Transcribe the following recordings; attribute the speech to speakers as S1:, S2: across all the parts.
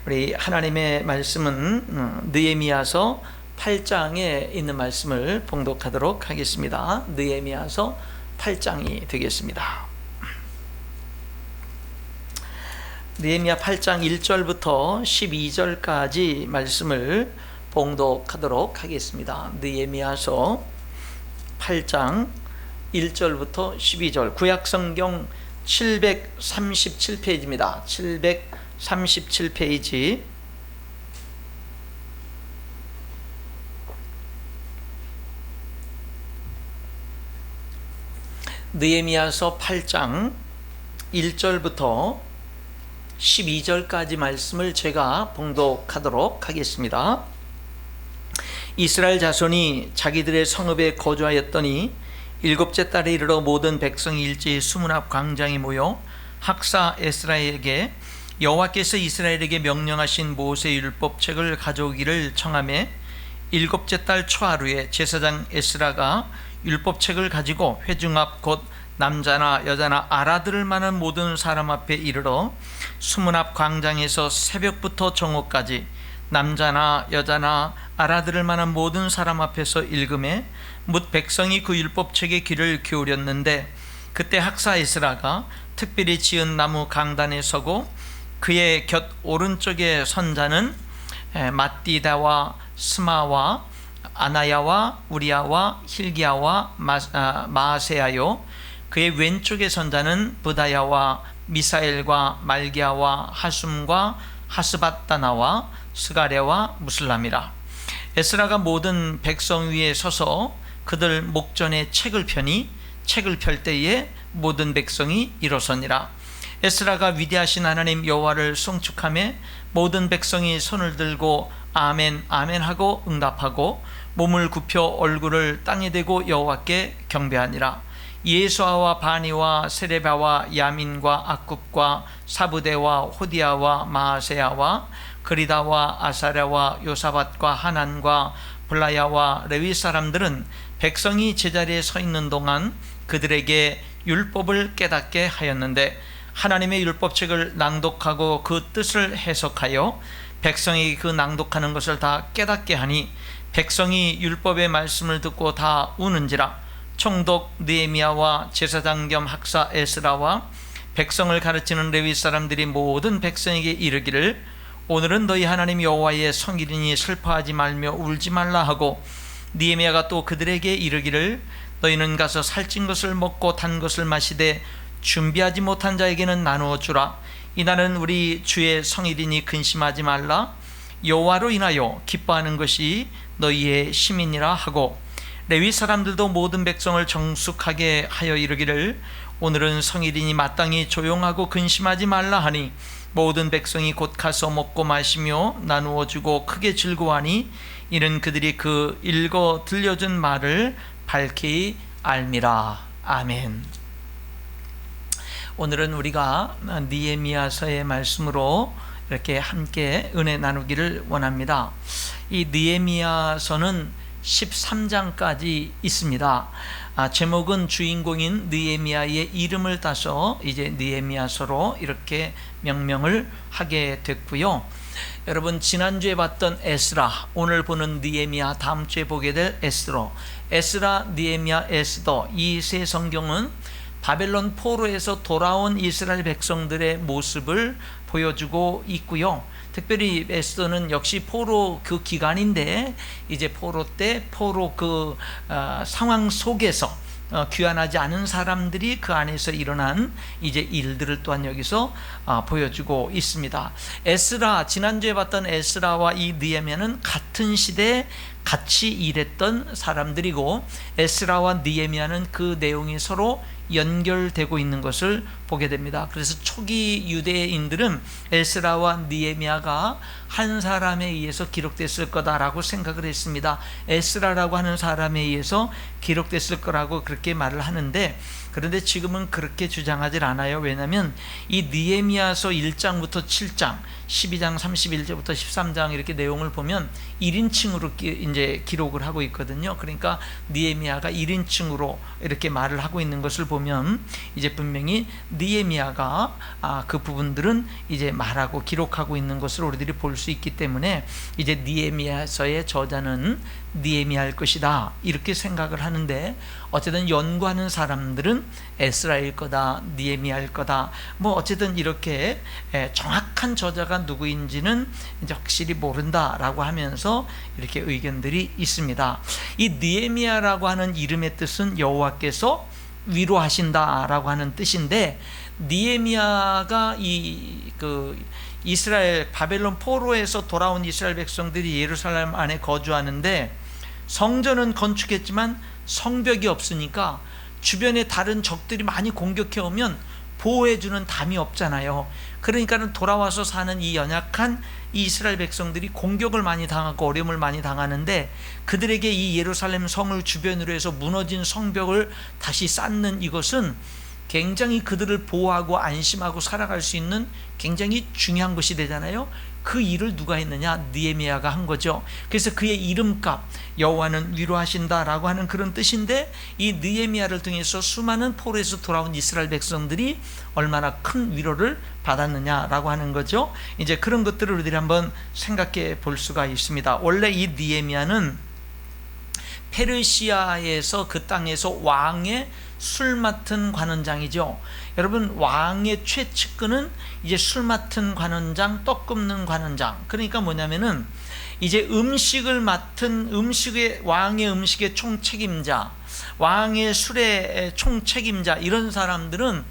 S1: 우리 하나님의 말씀은 느헤미야서 8장에 있는 말씀을 봉독하도록 하겠습니다. 느헤미야서 8장이 되겠습니다. 느헤미야 8장 1절부터 12절까지 말씀을 봉독하도록 하겠습니다. 느헤미야서 8장 1절부터 12절, 구약성경 737페이지입니다. 737페이지. 느헤미야서 8장 1절부터 12절까지 말씀을 제가 봉독하도록 하겠습니다. 이스라엘 자손이 자기들의 성읍에 거주하였더니 일곱째 달에 이르러 모든 백성이 일제히 수문 앞 광장에 모여 학사 에스라에게 여호와께서 이스라엘에게 명령하신 모세의 율법책을 가져오기를 청하매, 일곱째 달 초하루에 제사장 에스라가 율법책을 가지고 회중 앞 곧 남자나 여자나 알아들을 만한 모든 사람 앞에 이르러 수문 앞 광장에서 새벽부터 정오까지 남자나 여자나 알아들을 만한 모든 사람 앞에서 읽음에 뭇 백성이 그 율법책에 귀를 기울였는데, 그때 학사 에스라가 특별히 지은 나무 강단에 서고 그의 곁 오른쪽에 선 자는 마띠다와 스마와 아나야와 우리야와 힐기야와 마아세야요, 그의 왼쪽에 선 자는 브다야와 미사엘과 말기야와 하숨과 하스바다나와 스가랴와 무슬람이라. 에스라가 모든 백성 위에 서서 그들 목전에 책을 펴니 책을 펼 때에 모든 백성이 일어서니라. 에스라가 위대하신 하나님 여호와를 송축하며 모든 백성이 손을 들고 아멘 아멘 하고 응답하고 몸을 굽혀 얼굴을 땅에 대고 여호와께 경배하니라. 예수아와 바니와 세레바와 야민과 악굽과 사부대와 호디야와 마아세야와 그리다와 아사랴와 요사밧과 하난과 블라야와 레위 사람들은 백성이 제자리에 서 있는 동안 그들에게 율법을 깨닫게 하였는데, 하나님의 율법책을 낭독하고 그 뜻을 해석하여 백성이 그 낭독하는 것을 다 깨닫게 하니, 백성이 율법의 말씀을 듣고 다 우는지라. 총독 느헤미야와 제사장 겸 학사 에스라와 백성을 가르치는 레위 사람들이 모든 백성에게 이르기를, 오늘은 너희 하나님 여호와의 성일이니 슬퍼하지 말며 울지 말라 하고, 느헤미야가 또 그들에게 이르기를, 너희는 가서 살찐 것을 먹고 단 것을 마시되 준비하지 못한 자에게는 나누어 주라. 이날은 우리 주의 성일이니 근심하지 말라. 여호와로 인하여 기뻐하는 것이 너희의 시민이라 하고, 레위 사람들도 모든 백성을 정숙하게 하여 이르기를, 오늘은 성일이니 마땅히 조용하고 근심하지 말라 하니, 모든 백성이 곧 가서 먹고 마시며 나누어 주고 크게 즐거워하니, 이는 그들이 그 읽어 들려준 말을 밝히 알미라. 아멘. 오늘은 우리가 느헤미야서의 말씀으로 이렇게 함께 은혜 나누기를 원합니다. 이 느헤미야서는 13장까지 있습니다. 제목은 주인공인 느헤미야의 이름을 따서 이제 느헤미야서로 이렇게 명명을 하게 됐고요. 여러분, 지난주에 봤던 에스라, 오늘 보는 느헤미야, 다음 주에 보게 될 에스라, 느헤미야, 에스더, 이 세 성경은 바벨론 포로에서 돌아온 이스라엘 백성들의 모습을 보여주고 있고요. 특별히 에스더는 역시 포로 그 기간인데, 이제 포로 때 포로 그 상황 속에서 귀환하지 않은 사람들이 그 안에서 일어난 이제 일들을 또한 여기서 보여주고 있습니다. 에스라, 지난주에 봤던 에스라와 이 느헤미야는 같은 시대에 같이 일했던 사람들이고, 에스라와 느헤미야는 그 내용이 서로 연결되고 있는 것을 보게 됩니다. 그래서 초기 유대인들은 에스라와 느헤미야가 한 사람에 의해서 기록됐을 거다라고 생각을 했습니다. 에스라라고 하는 사람에 의해서 기록됐을 거라고 그렇게 말을 하는데, 그런데 지금은 그렇게 주장하지 않아요. 왜냐하면 이 느헤미야서 1장부터 7장, 12장 31절부터 13장 이렇게 내용을 보면 1인칭으로 이제 기록을 하고 있거든요. 그러니까 느헤미야가 1인칭으로 이렇게 말을 하고 있는 것을 보면 이제 분명히 느헤미야가 그 부분들은 이제 말하고 기록하고 있는 것을 우리들이 볼 수 있기 때문에 이제 느헤미야서의 저자는 느헤미야일 것이다 이렇게 생각을 하는데, 어쨌든 연구하는 사람들은 에스라일 거다, 느헤미야일 거다, 뭐 어쨌든 이렇게 정확한 저자가 누구인지는 이제 확실히 모른다라고 하면서 이렇게 의견들이 있습니다. 이 느헤미야라고 하는 이름의 뜻은 여호와께서 위로하신다라고 하는 뜻인데, 느헤미야가 이스라엘 바벨론 포로에서 돌아온 이스라엘 백성들이 예루살렘 안에 거주하는데, 성전은 건축했지만 성벽이 없으니까 주변에 다른 적들이 많이 공격해 오면 보호해주는 담이 없잖아요. 그러니까 돌아와서 사는 이 연약한 이스라엘 백성들이 공격을 많이 당하고 어려움을 많이 당하는데, 그들에게 이 예루살렘 성을 주변으로 해서 무너진 성벽을 다시 쌓는 이것은 굉장히 그들을 보호하고 안심하고 살아갈 수 있는 굉장히 중요한 것이 되잖아요. 그 일을 누가 했느냐? 느헤미야가 한 거죠. 그래서 그의 이름값, 여호와는 위로하신다라고 하는 그런 뜻인데, 이 느헤미야를 통해서 수많은 포로에서 돌아온 이스라엘 백성들이 얼마나 큰 위로를 받았느냐라고 하는 거죠. 이제 그런 것들을 우리들이 한번 생각해 볼 수가 있습니다. 원래 이 느헤미야는 페르시아에서 그 땅에서 왕의 술 맡은 관원장이죠. 여러분, 왕의 최측근은 이제 술 맡은 관원장, 떡 굽는 관원장. 그러니까 뭐냐면은 이제 음식을 맡은 왕의 음식의 총책임자, 왕의 술의 총책임자, 이런 사람들은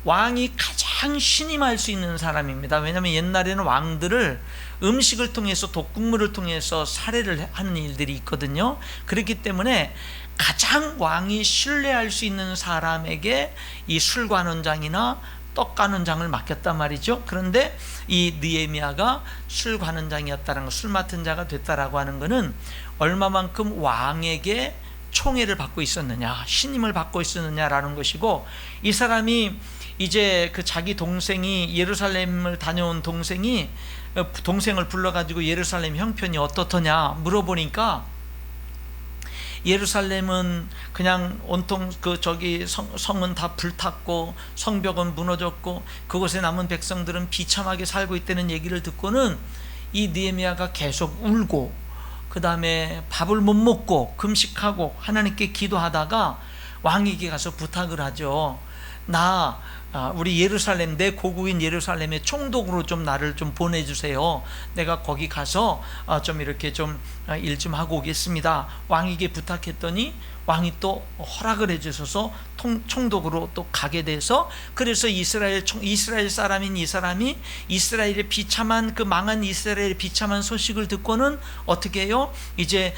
S1: 왕이 가장 신임할 수 있는 사람입니다. 왜냐하면 옛날에는 왕들을 음식을 통해서, 독국물을 통해서 살해를 하는 일들이 있거든요. 그렇기 때문에 가장 왕이 신뢰할 수 있는 사람에게 이 술관원장이나 떡관원장을 맡겼단 말이죠. 그런데 이 느헤미야가 술관원장이었다는 것, 술 맡은 자가 됐다라고 하는 것은 얼마만큼 왕에게 총애를 받고 있었느냐, 신임을 받고 있었느냐라는 것이고, 이 사람이 이제 그 자기 동생이 예루살렘을 다녀온 동생을 불러가지고 예루살렘 형편이 어떻더냐 물어보니까, 예루살렘은 그냥 온통 성은 다 불탔고 성벽은 무너졌고 그곳에 남은 백성들은 비참하게 살고 있다는 얘기를 듣고는 이 느헤미야가 계속 울고, 그 다음에 밥을 못 먹고 금식하고 하나님께 기도하다가 왕에게 가서 부탁을 하죠. 우리 예루살렘, 내 고국인 예루살렘의 총독으로 좀 나를 좀 보내주세요. 내가 거기 가서 좀 이렇게 좀 일 좀 하고 오겠습니다. 왕에게 부탁했더니 왕이 또 허락을 해주셔서 총독으로 또 가게 돼서, 그래서 이스라엘 사람인 이 사람이 이스라엘의 비참한, 그 망한 이스라엘의 비참한 소식을 듣고는 어떻게 해요? 이제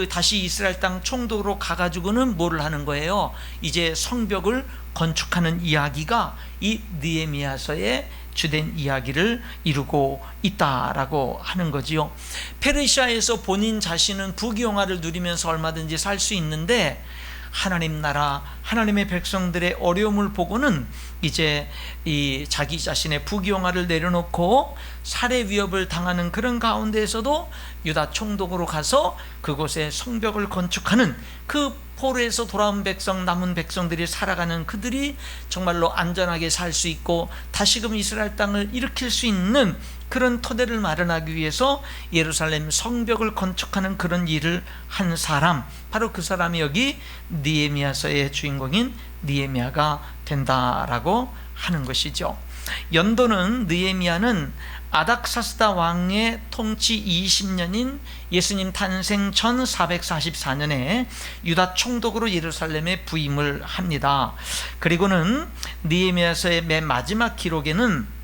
S1: 다시 이스라엘 땅 총독으로 가가지고는 뭐를 하는 거예요? 이제 성벽을 건축하는 이야기가 이 느헤미야서의 주된 이야기를 이루고 있다라고 하는 거지요. 페르시아에서 본인 자신은 부귀영화를 누리면서 얼마든지 살 수 있는데, 하나님 나라, 하나님의 백성들의 어려움을 보고는 이제 이 자기 자신의 부귀영화를 내려놓고 살해 위협을 당하는 그런 가운데에서도 유다 총독으로 가서 그곳에 성벽을 건축하는, 그 포로에서 돌아온 남은 백성들이 살아가는, 그들이 정말로 안전하게 살 수 있고 다시금 이스라엘 땅을 일으킬 수 있는 그런 토대를 마련하기 위해서 예루살렘 성벽을 건축하는 그런 일을 한 사람, 바로 그 사람이 여기 느헤미야서의 주인공인 느헤미야가 된다라고 하는 것이죠. 연도는 느헤미야는 아닥사스다 왕의 통치 20년인 예수님 탄생 1444년에 유다 총독으로 예루살렘에 부임을 합니다. 그리고는 느헤미야서의 맨 마지막 기록에는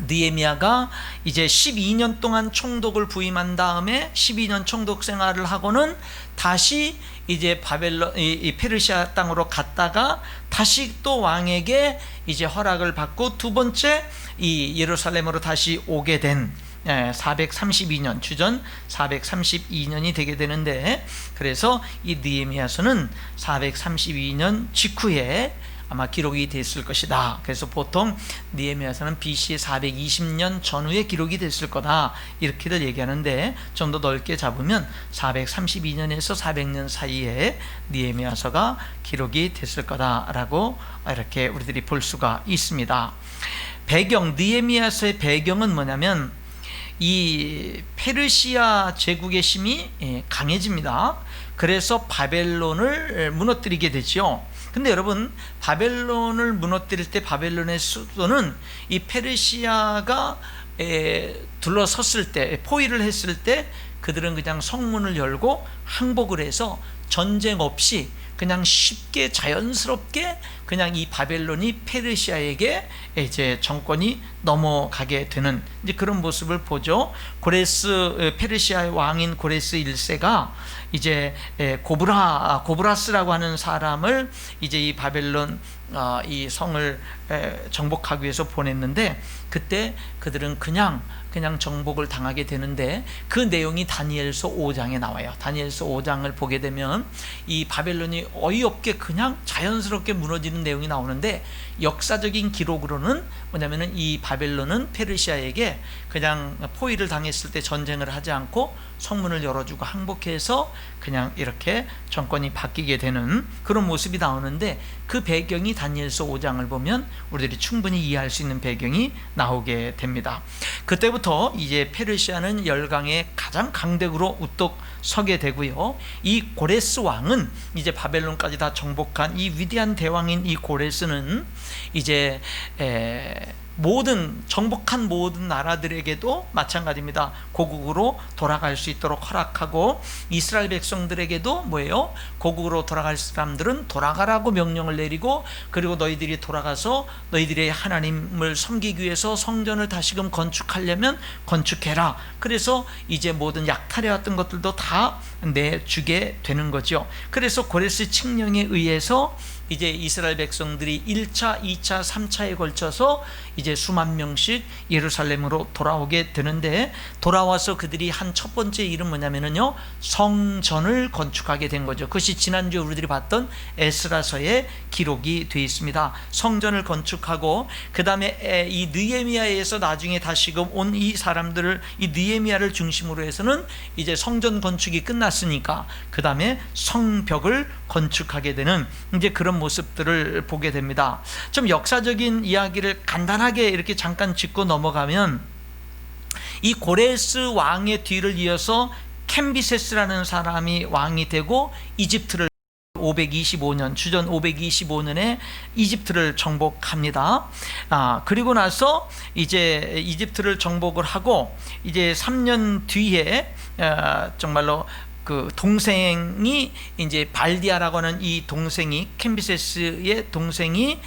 S1: 느헤미야가 이제 12년 동안 총독을 부임한 다음에 12년 총독 생활을 하고는 다시 이제 페르시아 땅으로 갔다가 다시 또 왕에게 이제 허락을 받고 두 번째 이 예루살렘으로 다시 오게 된 432년, 주전 432년이 되게 되는데, 그래서 이 느헤미야서는 432년 직후에 아마 기록이 됐을 것이다. 그래서 보통 느헤미야서는 BC 420년 전후에 기록이 됐을 거다 이렇게들 얘기하는데, 좀 더 넓게 잡으면 432년에서 400년 사이에 느헤미야서가 기록이 됐을 거다라고 이렇게 우리들이 볼 수가 있습니다. 배경, 느헤미야서의 배경은 뭐냐면 이 페르시아 제국의 힘이 강해집니다. 그래서 바벨론을 무너뜨리게 되죠. 근데 여러분, 바벨론을 무너뜨릴 때 바벨론의 수도는 이 페르시아가 둘러섰을 때, 포위를 했을 때 그들은 그냥 성문을 열고 항복을 해서 전쟁 없이 그냥 쉽게 자연스럽게 그냥 이 바벨론이 페르시아에게 이제 정권이 넘어가게 되는 이제 그런 모습을 보죠. 페르시아의 왕인 고레스 1세가 이제 고브라스라고 하는 사람을 이제 이 바벨론 이 성을 정복하기 위해서 보냈는데, 그때 그들은 그냥 정복을 당하게 되는데, 그 내용이 다니엘서 5장에 나와요. 다니엘서 5장을 보게 되면 이 바벨론이 어이없게 그냥 자연스럽게 무너지는 내용이 나오는데, 역사적인 기록으로는 뭐냐면은 이 바벨론은 페르시아에게 그냥 포위를 당했을 때 전쟁을 하지 않고 성문을 열어주고 항복해서 그냥 이렇게 정권이 바뀌게 되는 그런 모습이 나오는데, 그 배경이 다니엘서 5장을 보면 우리들이 충분히 이해할 수 있는 배경이 나오게 됩니다. 그때부터 이제 페르시아는 열강의 가장 강대국으로 우뚝 서게 되고요. 이 고레스 왕은 이제 바벨론까지 다 정복한 이 위대한 대왕인 이 고레스는 이제 정복한 모든 나라들에게도 마찬가지입니다. 고국으로 돌아갈 수 있도록 허락하고, 이스라엘 백성들에게도 뭐예요? 고국으로 돌아갈 사람들은 돌아가라고 명령을 내리고, 그리고 너희들이 돌아가서 너희들의 하나님을 섬기기 위해서 성전을 다시금 건축하려면 건축해라. 그래서 이제 모든 약탈해왔던 것들도 다 내주게 되는 거죠. 그래서 고레스 칙령에 의해서 이제 이스라엘 백성들이 1차, 2차, 3차에 걸쳐서 이제 수만 명씩 예루살렘으로 돌아오게 되는데, 돌아와서 그들이 한 첫 번째 일은 뭐냐면요, 성전을 건축하게 된 거죠. 그것이 지난주에 우리들이 봤던 에스라서에 기록이 되어 있습니다. 성전을 건축하고, 그 다음에 이 느헤미야에서 나중에 다시금 온 이 사람들을, 이 느헤미야를 중심으로 해서는 이제 성전 건축이 끝났으니까 그 다음에 성벽을 건축하게 되는 이제 그런 모습들을 보게 됩니다. 좀 역사적인 이야기를 간단하게 이렇게 잠깐 짚고 넘어가면, 이 고레스 왕의 뒤를 이어서 캄비세스라는 사람이 왕이 되고 이집트를 525년, 주전 525년에 이집트를 정복합니다. 그리고 나서 이제 이집트를 정복을 하고 이제 3년 뒤에 정말로 그 동생이 이제 발디아라고 하는 이 동생이, 캄비세스의 동생이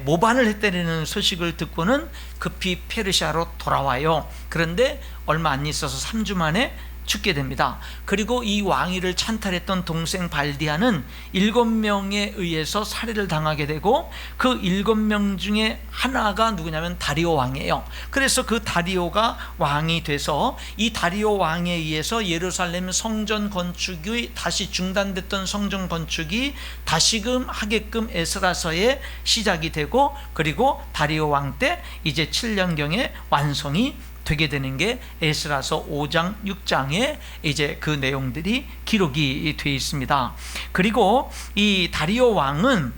S1: 모반을 했다는 소식을 듣고는 급히 페르시아로 돌아와요. 그런데 얼마 안 있어서 3주 만에 죽게 됩니다. 그리고 이 왕위를 찬탈했던 동생 발디아는 7명에 의해서 살해를 당하게 되고, 그 7명 중에 하나가 누구냐면 다리오 왕이에요. 그래서 그 다리오가 왕이 돼서, 이 다리오 왕에 의해서 예루살렘 성전 건축이 다시 중단됐던 성전 건축이 다시금 하게끔 에스라서에 시작이 되고, 그리고 다리오 왕 때 이제 7년경에 완성이 되게 되는 게 에스라서 5장, 6장에 이제 그 내용들이 기록이 되어 있습니다. 그리고 이 다리오 왕은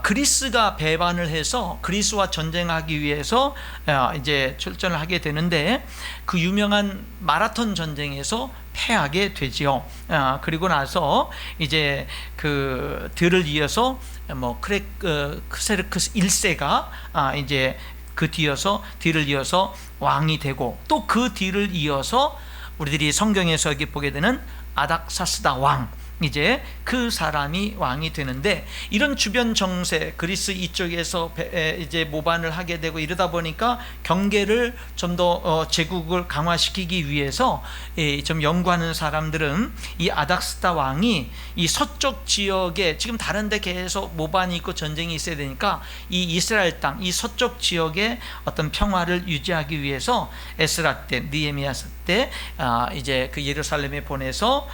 S1: 그리스가 배반을 해서 그리스와 전쟁하기 위해서 이제 출전을 하게 되는데, 그 유명한 마라톤 전쟁에서 패하게 되지요. 그리고 나서 이제 그 뒤를 이어서 크세르크스 1세가 이제 그 뒤를 이어서 왕이 되고, 또 그 뒤를 이어서 우리들이 성경에서 여기 보게 되는 아닥사스다 왕, 이제 그 사람이 왕이 되는데, 이런 주변 정세, 그리스 이쪽에서 이제 모반을 하게 되고 이러다 보니까 경계를 좀 더 제국을 강화시키기 위해서 좀 연구하는 사람들은 이 아닥스다 왕이 이 서쪽 지역에, 지금 다른 데 계속 모반이 있고 전쟁이 있어야 되니까 이 이스라엘 땅, 이 서쪽 지역에 어떤 평화를 유지하기 위해서 에스라 때, 느헤미야 때 이제 그 예루살렘에 보내서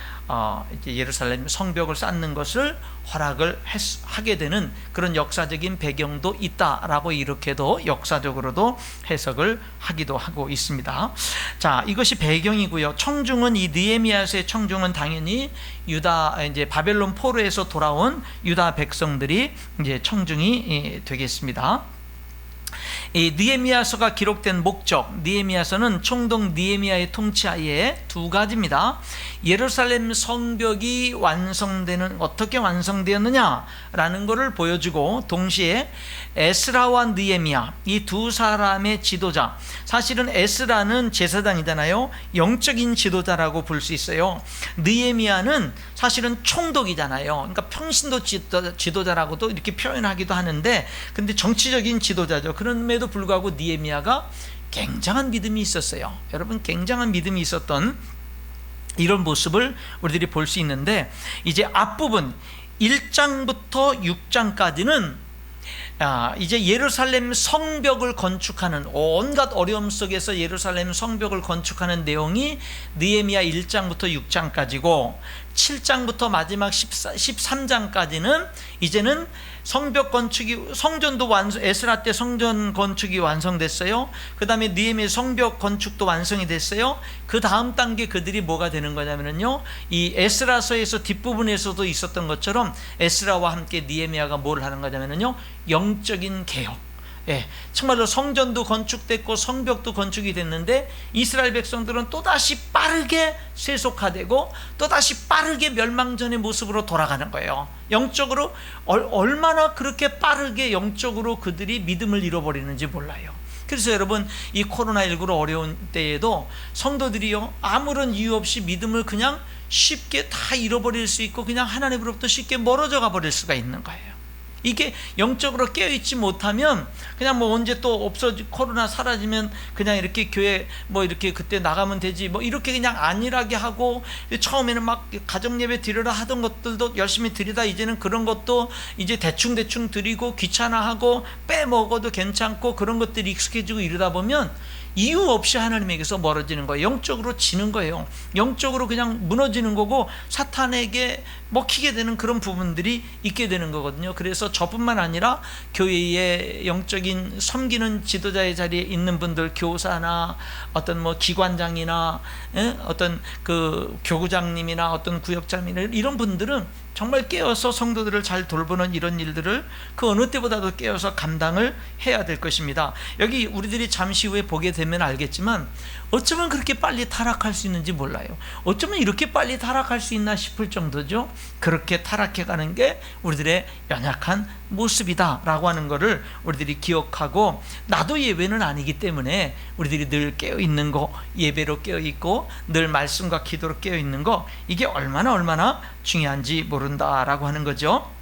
S1: 이제 예루살렘 예루살렘 성벽을 쌓는 것을 허락을 하게 되는 그런 역사적인 배경도 있다라고 이렇게도 역사적으로도 해석을 하기도 하고 있습니다. 자, 이것이 배경이고요. 청중은 이 느헤미야서의 청중은 당연히 유다 이제 바벨론 포로에서 돌아온 유다 백성들이 이제 청중이 되겠습니다. 이 느헤미야서가 기록된 목적, 느헤미야서는 총독 느헤미야의 통치하에 두 가지입니다. 예루살렘 성벽이 완성되는, 어떻게 완성되었느냐라는 것을 보여주고, 동시에 에스라와 느헤미야, 이 두 사람의 지도자, 사실은 에스라는 제사장이잖아요. 영적인 지도자라고 볼 수 있어요. 느헤미야는 사실은 총독이잖아요. 그러니까 평신도 지도자라고도 이렇게 표현하기도 하는데, 근데 정치적인 지도자죠. 그럼에도 불구하고 느헤미야가 굉장한 믿음이 있었어요. 여러분, 굉장한 믿음이 있었던 이런 모습을 우리들이 볼 수 있는데, 이제 앞부분 1장부터 6장까지는 이제 예루살렘 성벽을 건축하는, 온갖 어려움 속에서 예루살렘 성벽을 건축하는 내용이 느헤미야 1장부터 6장까지고, 7장부터 마지막 13장까지는 이제는 성벽 건축이, 성전도 에스라 때 성전 건축이 완성됐어요. 그 다음에 느헤미야 성벽 건축도 완성이 됐어요. 그 다음 단계 그들이 뭐가 되는 거냐면요, 이 에스라서에서 뒷부분에서도 있었던 것처럼 에스라와 함께 느헤미야가 뭘 하는 거냐면요, 영적인 개혁. 예, 정말로 성전도 건축됐고 성벽도 건축이 됐는데, 이스라엘 백성들은 또다시 빠르게 세속화되고 또다시 빠르게 멸망전의 모습으로 돌아가는 거예요. 영적으로 얼마나 그렇게 빠르게 영적으로 그들이 믿음을 잃어버리는지 몰라요. 그래서 여러분, 이 코로나19로 어려운 때에도 성도들이요, 아무런 이유 없이 믿음을 그냥 쉽게 다 잃어버릴 수 있고, 그냥 하나님으로부터 쉽게 멀어져 가버릴 수가 있는 거예요. 이게 영적으로 깨어있지 못하면 그냥 뭐 언제 또 코로나 사라지면 그냥 이렇게 교회 뭐 이렇게 그때 나가면 되지, 뭐 이렇게 그냥 안일하게 하고, 처음에는 막 가정예배 드리라 하던 것들도 열심히 드리다 이제는 그런 것도 이제 대충 드리고 귀찮아하고 빼먹어도 괜찮고 그런 것들이 익숙해지고 이러다 보면 이유 없이 하나님에게서 멀어지는 거예요. 영적으로 지는 거예요. 영적으로 그냥 무너지는 거고, 사탄에게 먹히게 되는 그런 부분들이 있게 되는 거거든요. 그래서 저뿐만 아니라 교회의 영적인 섬기는 지도자의 자리에 있는 분들, 교사나 어떤 뭐 기관장이나 어떤 그 교구장님이나 어떤 구역장님이나 이런 분들은 정말 깨어서 성도들을 잘 돌보는 이런 일들을 그 어느 때보다도 깨어서 감당을 해야 될 것입니다. 여기 우리들이 잠시 후에 보게 되면 알겠지만, 어쩌면 그렇게 빨리 타락할 수 있는지 몰라요. 어쩌면 이렇게 빨리 타락할 수 있나 싶을 정도죠. 그렇게 타락해가는 게 우리들의 연약한 모습이다라고 하는 것을 우리들이 기억하고, 나도 예외는 아니기 때문에 우리들이 늘 깨어있는 거, 예배로 깨어있고 늘 말씀과 기도로 깨어있는 거, 이게 얼마나 중요한지 모른다라고 하는 거죠.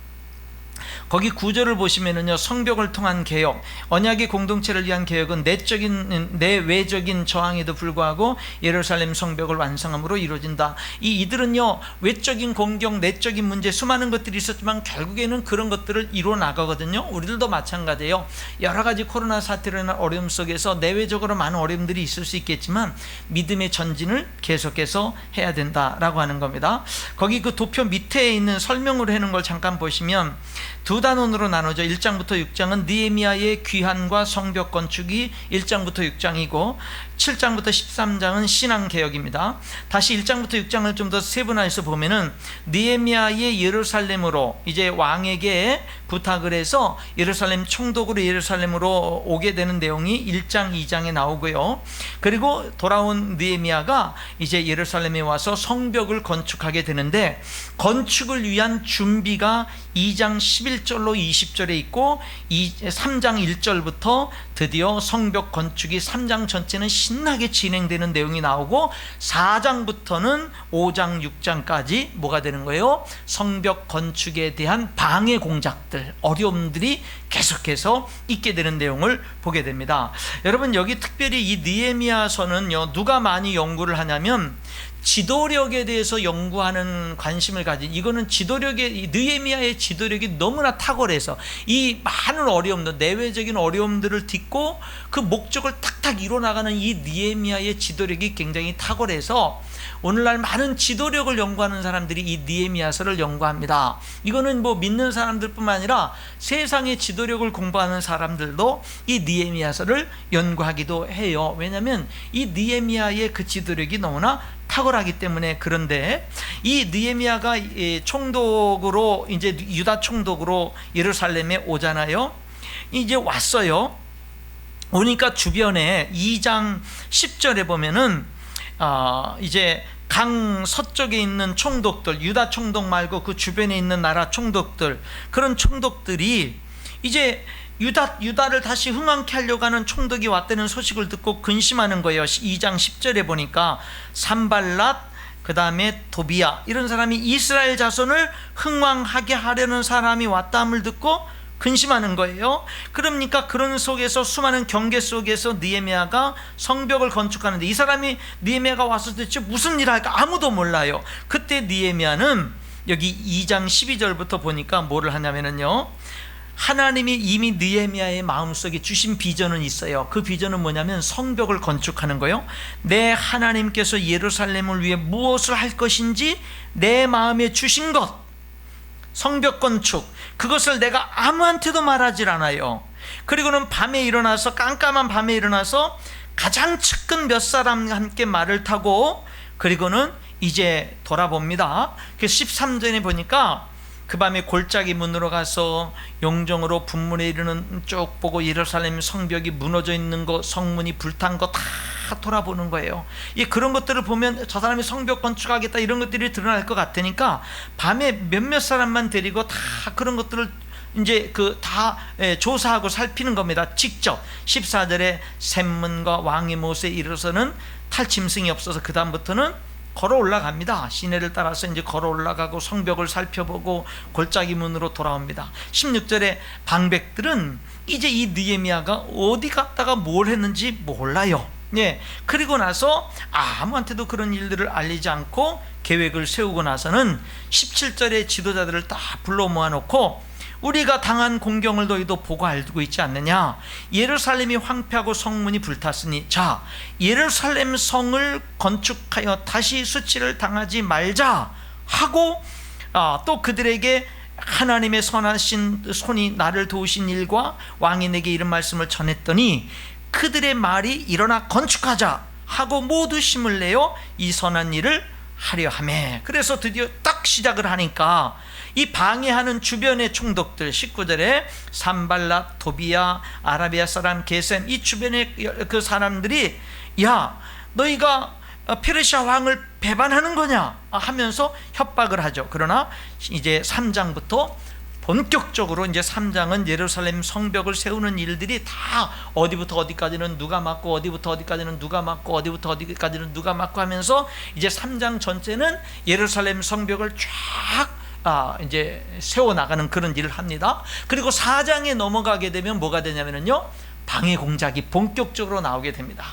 S1: 거기 9절을 보시면은요, 성벽을 통한 개혁, 언약의 공동체를 위한 개혁은 내외적인 저항에도 불구하고 예루살렘 성벽을 완성함으로 이루어진다. 이들은요, 외적인 공경, 내적인 문제, 수많은 것들이 있었지만 결국에는 그런 것들을 이루어 나가거든요. 우리들도 마찬가지예요. 여러 가지 코로나 사태로 인한 어려움 속에서 내외적으로 많은 어려움들이 있을 수 있겠지만 믿음의 전진을 계속해서 해야 된다라고 하는 겁니다. 거기 그 도표 밑에 있는 설명으로 해놓은 걸 잠깐 보시면 두 단원으로 나눠져 1장부터 6장은 느헤미야의 귀환과 성벽 건축이 1장부터 6장이고 7장부터 13장은 신앙개혁입니다. 다시 1장부터 6장을 좀 더 세분화해서 보면은 느헤미야의 예루살렘으로 이제 왕에게 부탁을 해서 예루살렘 총독으로 예루살렘으로 오게 되는 내용이 1장 2장에 나오고요. 그리고 돌아온 느헤미야가 이제 예루살렘에 와서 성벽을 건축하게 되는데, 건축을 위한 준비가 2장 11절로 20절에 있고 3장 1절부터 드디어 성벽 건축이 3장 전체는 신나게 진행되는 내용이 나오고, 4장부터는 5장 6장까지 뭐가 되는 거예요? 성벽 건축에 대한 방해 공작들, 어려움들이 계속해서 있게 되는 내용을 보게 됩니다. 여러분, 여기 특별히 이 느헤미야서는요, 누가 많이 연구를 하냐면 지도력에 대해서 연구하는 관심을 가진, 이거는 지도력의, 느헤미야의 지도력이 너무나 탁월해서 이 많은 어려움들, 내외적인 어려움들을 딛고 그 목적을 탁탁 이뤄나가는 이 느헤미야의 지도력이 굉장히 탁월해서 오늘날 많은 지도력을 연구하는 사람들이 이 느헤미야서를 연구합니다. 이거는 뭐 믿는 사람들뿐만 아니라 세상의 지도력을 공부하는 사람들도 이 느헤미야서를 연구하기도 해요. 왜냐하면 이 느헤미야의 그 지도력이 너무나 탁월하기 때문에. 그런데 이 느헤미야가 총독으로, 이제 유다 총독으로 예루살렘에 오잖아요. 이제 왔어요. 오니까 주변에 2장 10절에 보면은 이제 강 서쪽에 있는 총독들, 유다 총독 말고 그 주변에 있는 나라 총독들, 그런 총독들이 이제 유다를 다시 흥왕케 하려고 하는 총독이 왔다는 소식을 듣고 근심하는 거예요. 2장 10절에 보니까 산발랏, 그 다음에 도비야, 이런 사람이 이스라엘 자손을 흥왕하게 하려는 사람이 왔다함을 듣고 근심하는 거예요. 그러니까 그런 속에서, 수많은 경계 속에서 느헤미야가 성벽을 건축하는데, 이 사람이, 느헤미야가 와서 대체 무슨 일을 할까 아무도 몰라요. 그때 느헤미야는 여기 2장 12절부터 보니까 뭐를 하냐면요, 하나님이 이미 느헤미야의 마음속에 주신 비전은 있어요. 그 비전은 뭐냐면 성벽을 건축하는 거예요. 내 하나님께서 예루살렘을 위해 무엇을 할 것인지 내 마음에 주신 것, 성벽 건축, 그것을 내가 아무한테도 말하질 않아요. 그리고는 밤에 일어나서, 깜깜한 밤에 일어나서 가장 측근 몇 사람과 함께 말을 타고, 그리고는 이제 돌아봅니다. 13절에 보니까 그 밤에 골짜기 문으로 가서 용정으로 분문에 이르는 쭉 보고 예루살렘 성벽이 무너져 있는 거, 성문이 불탄 거 다 돌아보는 거예요. 그런 것들을 보면 저 사람이 성벽 건축하겠다 이런 것들이 드러날 것 같으니까 밤에 몇몇 사람만 데리고 다 그런 것들을 이제 다 조사하고 살피는 겁니다. 직접 14절에 샘문과 왕의 못에 이르러서는 탈짐승이 없어서 그 다음부터는 걸어 올라갑니다. 시내를 따라서 이제 걸어 올라가고 성벽을 살펴보고 골짜기 문으로 돌아옵니다. 16절에 방백들은 이제 이 느헤미야가 어디 갔다가 뭘 했는지 몰라요. 그리고 나서 아무한테도 그런 일들을 알리지 않고 계획을 세우고 나서는 17절에 지도자들을 다 불러 모아놓고, 우리가 당한 공경을 너희도 보고 알고 있지 않느냐? 예루살렘이 황폐하고 성문이 불탔으니, 자, 예루살렘 성을 건축하여 다시 수치를 당하지 말자 하고, 또 그들에게 하나님의 선하신 손이 나를 도우신 일과 왕이 내게 이런 말씀을 전했더니 그들의 말이 일어나 건축하자 하고 모두 힘을 내어 이 선한 일을 하려 하매. 그래서 드디어 딱 시작을 하니까 이 방해하는 주변의 총독들, 19절에 산발랏, 도비야, 아라비아 사람 게셈, 이 주변의 그 사람들이, 야, 너희가 페르시아 왕을 배반하는 거냐 하면서 협박을 하죠. 그러나 이제 3장부터 본격적으로, 이제 3장은 예루살렘 성벽을 세우는 일들이 다 어디부터 어디까지는 누가 맡고, 어디부터 어디까지는 누가 맡고, 어디부터 어디까지는 누가 맡고 하면서 이제 3장 전체는 예루살렘 성벽을 쫙 이제 세워나가는 그런 일을 합니다. 그리고 4장에 넘어가게 되면 뭐가 되냐면요, 방해 공작이 본격적으로 나오게 됩니다.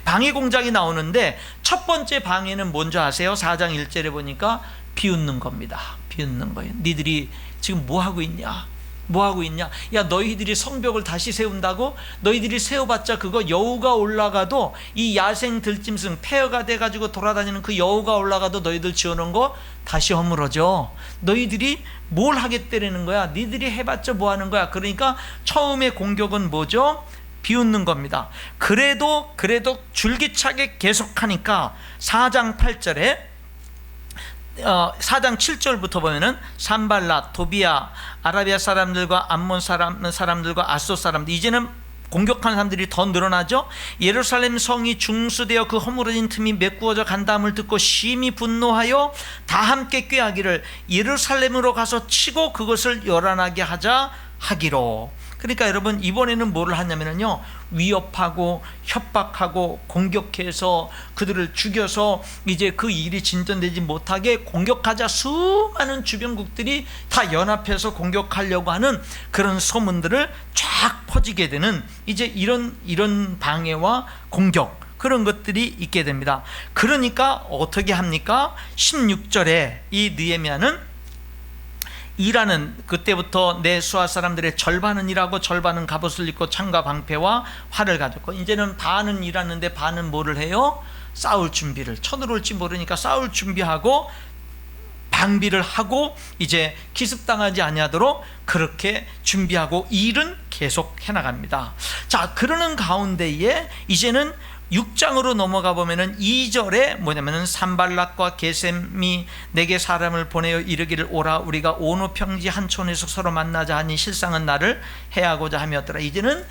S1: 방해 공작이 나오는데 첫 번째 방해는 뭔지 아세요? 4장 1절에 보니까 비웃는 겁니다. 비웃는 거예요. 니들이 지금 뭐 하고 있냐? 뭐 하고 있냐? 야, 너희들이 성벽을 다시 세운다고? 너희들이 세워봤자 그거 여우가 올라가도, 이 야생 들짐승 폐허가 돼가지고 돌아다니는 그 여우가 올라가도 너희들 지어놓은 거 다시 허물어져. 너희들이 뭘 하겠다는 거야? 니들이 해봤자 뭐 하는 거야? 그러니까 처음에 공격은 뭐죠? 비웃는 겁니다. 그래도 줄기차게 계속하니까 4장 8절에 4장 7절부터 보면은 산발랏, 도비야, 아라비아 사람들과 암몬 사람들과 아소 사람들, 이제는 공격하는 사람들이 더 늘어나죠. 예루살렘 성이 중수되어 그 허물어진 틈이 메꾸어져 간다함을 듣고 심히 분노하여 다 함께 꾀하기를 예루살렘으로 가서 치고 그것을 요란하게 하자 하기로. 그러니까 여러분, 이번에는 뭐를 하냐면요, 위협하고 협박하고 공격해서 그들을 죽여서 이제 그 일이 진전되지 못하게 공격하자 수많은 주변국들이 다 연합해서 공격하려고 하는 그런 소문들을 쫙 퍼지게 되는 이제 이런 방해와 공격, 그런 것들이 있게 됩니다. 그러니까 어떻게 합니까? 16절에 이 느헤미야는 일하는, 그때부터 내 수하 사람들의 절반은 일하고 절반은 갑옷을 입고 창과 방패와 활을 가졌고, 이제는 반은 일하는데 반은 뭐를 해요? 싸울 준비를, 쳐들어올지 모르니까 싸울 준비하고 방비를 하고 이제 기습당하지 아니하도록 그렇게 준비하고 일은 계속 해나갑니다. 자, 그러는 가운데에 이제는 6장으로 넘어가 보면은 2절에 뭐냐면은 산발락과 게셈이 내게 사람을 보내어 이르기를 오라 우리가 오노 평지 한 촌에서 서로 만나자 하니 실상은 나를 해하고자 하며더라. 이제는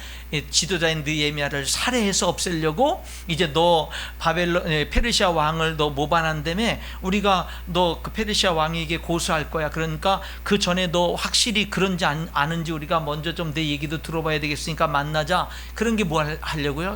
S1: 지도자인 느헤미야를 살해해서 없애려고, 이제 너 페르시아 왕을 너 모반한다며 우리가 너 그 페르시아 왕에게 고소할 거야. 그러니까 그 전에 너 확실히 그런지 아는지 우리가 먼저 좀 내 얘기도 들어봐야 되겠으니까 만나자. 그런 게 뭐 하려고요?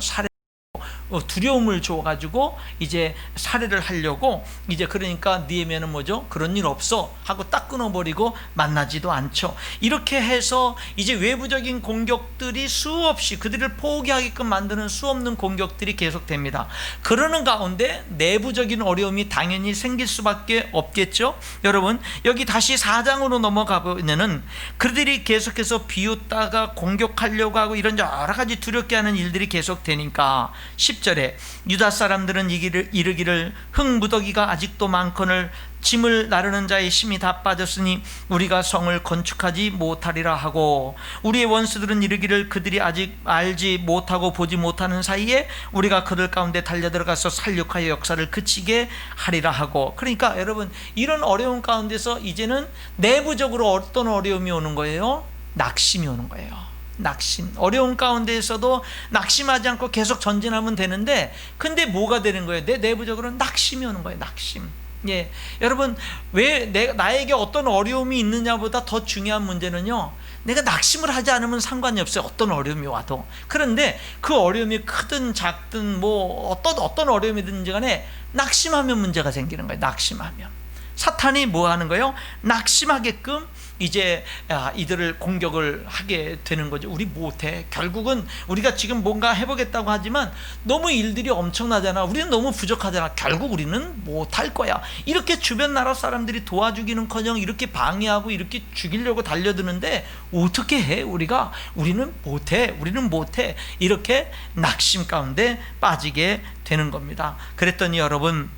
S1: 두려움을 줘가지고 이제 살해를 하려고, 이제 그러니까 느헤미야는 뭐죠? 그런 일 없어 하고 딱 끊어버리고 만나지도 않죠. 이렇게 해서 이제 외부적인 공격들이 수없이 그들을 포기하게끔 만드는 수없는 공격들이 계속됩니다. 그러는 가운데 내부적인 어려움이 당연히 생길 수밖에 없겠죠. 여러분, 여기 다시 4장으로 넘어가 보면은 그들이 계속해서 비웃다가 공격하려고 하고 이런 여러 가지 두렵게 하는 일들이 계속되니까 10절에 유다 사람들은 이르기를 흙무더기가 아직도 많거늘 짐을 나르는 자의 힘이 다 빠졌으니 우리가 성을 건축하지 못하리라 하고, 우리의 원수들은 이르기를 그들이 아직 알지 못하고 보지 못하는 사이에 우리가 그들 가운데 달려들어가서 살육하여 역사를 그치게 하리라 하고. 그러니까 여러분, 이런 어려움 가운데서 이제는 내부적으로 어떤 어려움이 오는 거예요? 낙심이 오는 거예요. 낙심. 어려운 가운데에서도 낙심하지 않고 계속 전진하면 되는데, 근데 뭐가 되는 거예요? 내 내부적으로 낙심이 오는 거예요. 낙심. 예, 여러분, 왜 나에게 어떤 어려움이 있느냐보다 더 중요한 문제는요, 내가 낙심을 하지 않으면 상관이 없어요. 어떤 어려움이 와도. 그런데 그 어려움이 크든 작든 뭐 어떤 어려움이든지 간에 낙심하면 문제가 생기는 거예요. 낙심하면 사탄이 뭐 하는 거예요? 낙심하게끔 이제 이들을 공격을 하게 되는 거죠. 우리 못해. 결국은 우리가 지금 뭔가 해보겠다고 하지만 너무 일들이 엄청나잖아. 우리는 너무 부족하잖아. 결국 우리는 못할 거야. 이렇게 주변 나라 사람들이 도와주기는커녕 이렇게 방해하고 이렇게 죽이려고 달려드는데 어떻게 해? 우리는 못해. 이렇게 낙심 가운데 빠지게 되는 겁니다. 그랬더니 여러분,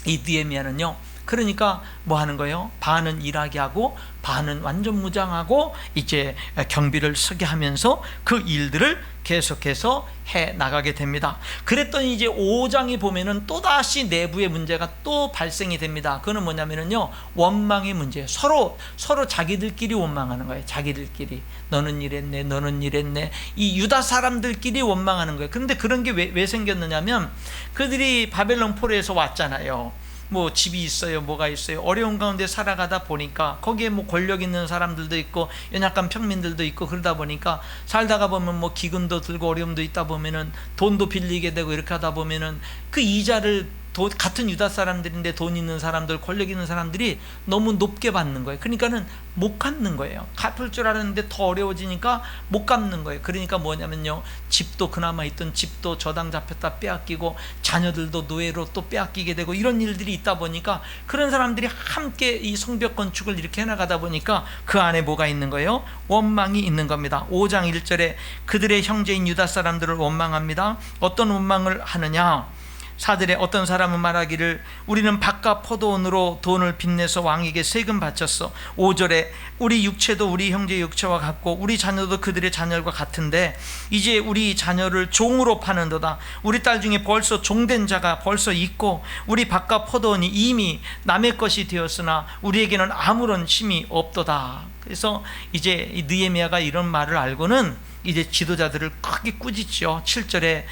S1: 이 느헤미야는요, 그러니까 뭐 하는 거예요? 반은 일하게 하고 반은 완전 무장하고 이제 경비를 서게 하면서 그 일들을 계속해서 해 나가게 됩니다. 그랬더니 이제 5장에 보면은 또다시 내부의 문제가 또 발생이 됩니다. 그거는 뭐냐면은요, 원망의 문제예요. 서로 자기들끼리 원망하는 거예요. 자기들끼리. 너는 이랬네. 이 유다 사람들끼리 원망하는 거예요. 그런데 그런 게 왜 생겼느냐면, 그들이 바벨론 포로에서 왔잖아요. 뭐 집이 있어요, 뭐가 있어요. 어려운 가운데 살아가다 보니까 거기에 뭐 권력 있는 사람들도 있고 연약한 평민들도 있고, 그러다 보니까 살다가 보면 뭐 기근도 들고 어려움도 있다 보면은 돈도 빌리게 되고, 이렇게 하다 보면은 그 이자를 같은 유다 사람들인데 돈 있는 사람들, 권력 있는 사람들이 너무 높게 받는 거예요. 그러니까는 못 갚는 거예요. 갚을 줄 알았는데 더 어려워지니까 못 갚는 거예요. 그러니까 뭐냐면요, 집도 그나마 있던 집도 저당 잡혔다 빼앗기고, 자녀들도 노예로 또 빼앗기게 되고, 이런 일들이 있다 보니까 그런 사람들이 함께 이 성벽 건축을 이렇게 해나가다 보니까 그 안에 뭐가 있는 거예요? 원망이 있는 겁니다. 5장 1절에 그들의 형제인 유다 사람들을 원망합니다. 어떤 원망을 하느냐? 4절에 어떤 사람은 말하기를 우리는 밭과 포도원으로 돈을 빚내서 왕에게 세금 바쳤어. 5절에 우리 육체도 우리 형제의 육체와 같고 우리 자녀도 그들의 자녀과 같은데 이제 우리 자녀를 종으로 파는도다. 우리 딸 중에 벌써 종된 자가 벌써 있고 우리 밭과 포도원이 이미 남의 것이 되었으나 우리에게는 아무런 힘이 없도다. 그래서 이제 이 느헤미야가 이런 말을 알고는 이제 지도자들을 크게 꾸짖죠. 7절에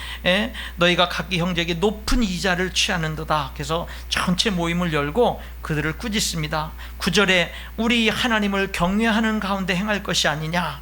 S1: 너희가 각기 형제에게 높은 이자를 취하는도다. 그래서 전체 모임을 열고 그들을 꾸짖습니다. 9절에 우리 하나님을 경외하는 가운데 행할 것이 아니냐.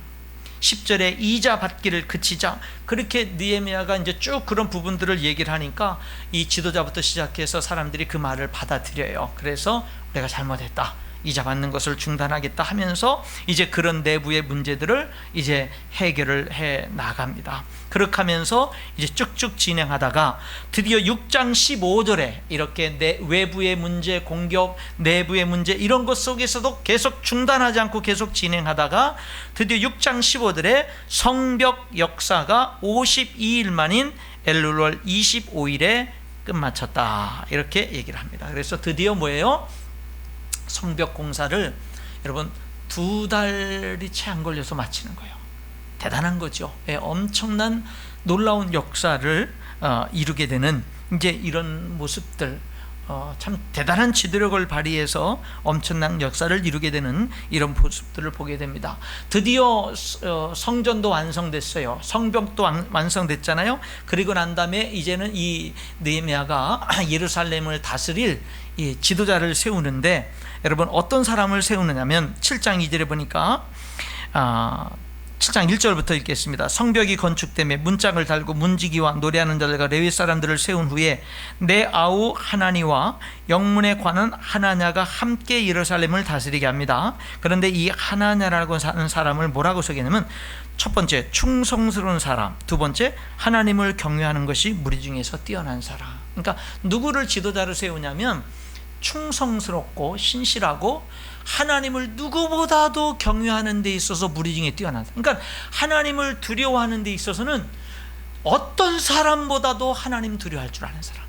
S1: 10절에 이자 받기를 그치자. 그렇게 느헤미야가 이제 쭉 그런 부분들을 얘기를 하니까 이 지도자부터 시작해서 사람들이 그 말을 받아들여요. 그래서 내가 잘못했다. 이자 받는 것을 중단하겠다 하면서 이제 그런 내부의 문제들을 이제 해결을 해 나갑니다. 그렇게 하면서 이제 쭉쭉 진행하다가 드디어 6장 15절에 이렇게 외부의 문제, 공격, 내부의 문제 이런 것 속에서도 계속 중단하지 않고 계속 진행하다가 드디어 6장 15절에 성벽 역사가 52일 만인 엘룰월 25일에 끝마쳤다, 이렇게 얘기를 합니다. 그래서 드디어 뭐예요? 성벽 공사를 여러분 2달이 채 안 걸려서 마치는 거예요. 대단한 거죠. 엄청난 놀라운 역사를 이루게 되는 이제 이런 모습들, 참 대단한 지도력을 발휘해서 엄청난 역사를 이루게 되는 이런 모습들을 보게 됩니다. 드디어 성전도 완성됐어요. 성벽도 완성됐잖아요. 그리고 난 다음에 이제는 이 느헤미야가 예루살렘을 다스릴 이 지도자를 세우는데, 여러분 어떤 사람을 세우느냐면 7장 2절에 보니까 7장 1절부터 읽겠습니다. 성벽이 건축됨에 문짝을 달고 문지기와 노래하는 자들과 레위 사람들을 세운 후에 내 아우 하나니와 영문에 관한 하나냐가 함께 예루살렘을 다스리게 합니다. 그런데 이 하나냐라고 하는 사람을 뭐라고 소개하냐면, 첫 번째 충성스러운 사람, 두 번째 하나님을 경외하는 것이 무리 중에서 뛰어난 사람. 그러니까 누구를 지도자로 세우냐면 충성스럽고 신실하고 하나님을 누구보다도 경외하는 데 있어서 무리 중에 뛰어난 사람. 그러니까 하나님을 두려워하는 데 있어서는 어떤 사람보다도 하나님 두려워할 줄 아는 사람.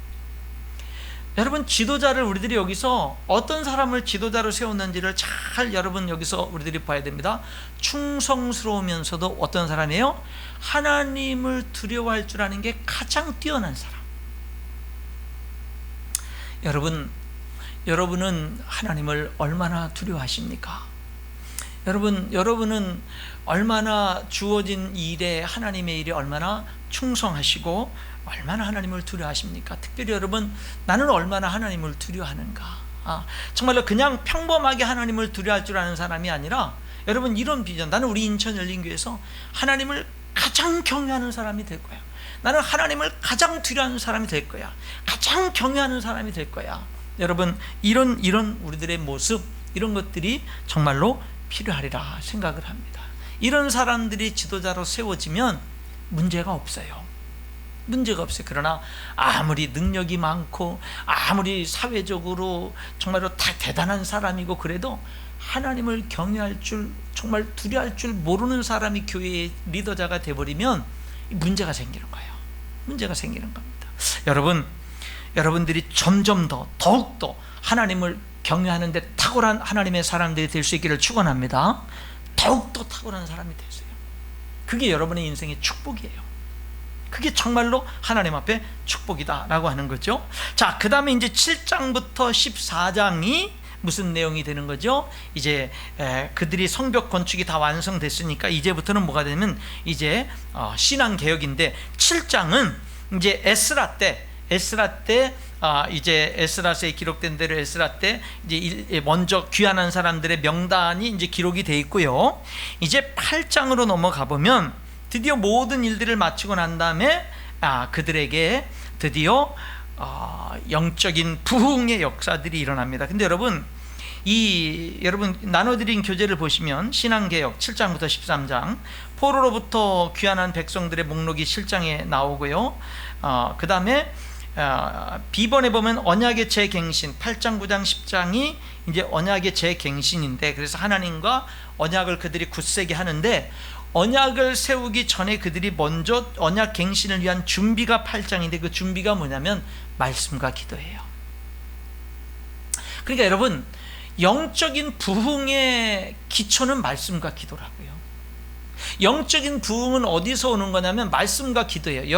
S1: 여러분 지도자를 우리들이 여기서 어떤 사람을 지도자로 세웠는지를 잘 여러분 여기서 우리들이 봐야 됩니다. 충성스러우면서도 어떤 사람이에요? 하나님을 두려워할 줄 아는 게 가장 뛰어난 사람. 여러분은 하나님을 얼마나 두려워하십니까? 여러분은 얼마나 주어진 일에, 하나님의 일에 얼마나 충성하시고 얼마나 하나님을 두려워하십니까? 특별히 여러분, 나는 얼마나 하나님을 두려워하는가? 정말로 그냥 평범하게 하나님을 두려워할 줄 아는 사람이 아니라, 여러분 이런 비전, 나는 우리 인천 열린교회에서 하나님을 가장 경외하는 사람이 될 거야. 나는 하나님을 가장 두려워하는 사람이 될 거야. 가장 경외하는 사람이 될 거야. 여러분 이런 우리들의 모습, 이런 것들이 정말로 필요하리라 생각을 합니다. 이런 사람들이 지도자로 세워지면 문제가 없어요. 그러나 아무리 능력이 많고 아무리 사회적으로 정말로 다 대단한 사람이고 그래도 하나님을 경외할 줄, 정말 두려워할 줄 모르는 사람이 교회의 리더자가 돼버리면 문제가 생기는 거예요. 문제가 생기는 겁니다. 여러분들이 점점 더욱더 하나님을 경외하는데 탁월한 하나님의 사람들이 될 수 있기를 축원합니다. 더욱더 탁월한 사람이 되세요. 그게 여러분의 인생의 축복이에요. 그게 정말로 하나님 앞에 축복이다라고 하는 거죠. 자, 그 다음에 이제 7장부터 14장이 무슨 내용이 되는 거죠? 이제 그들이 성벽 건축이 다 완성됐으니까 이제부터는 뭐가 되면 이제 신앙 개혁인데, 7장은 이제 에스라 때 이제 에스라서에 기록된 대로 에스라 때 이제 먼저 귀환한 사람들의 명단이 이제 기록이 돼 있고요. 이제 8장으로 넘어가 보면 드디어 모든 일들을 마치고 난 다음에 그들에게 드디어 영적인 부흥의 역사들이 일어납니다. 근데 여러분 나눠드린 교재를 보시면 신앙개혁 7장부터 13장, 포로로부터 귀환한 백성들의 목록이 7장에 나오고요. 그 다음에 비번에 보면 언약의 재갱신 8장, 9장, 10장이 이제 언약의 재갱신인데, 그래서 하나님과 언약을 그들이 굳세게 하는데, 언약을 세우기 전에 그들이 먼저 언약 갱신을 위한 준비가 8장인데, 그 준비가 뭐냐면 말씀과 기도예요. 그러니까 여러분, 영적인 부흥의 기초는 말씀과 기도라고요. 영적인 부흥은 어디서 오는 거냐면 말씀과 기도예요.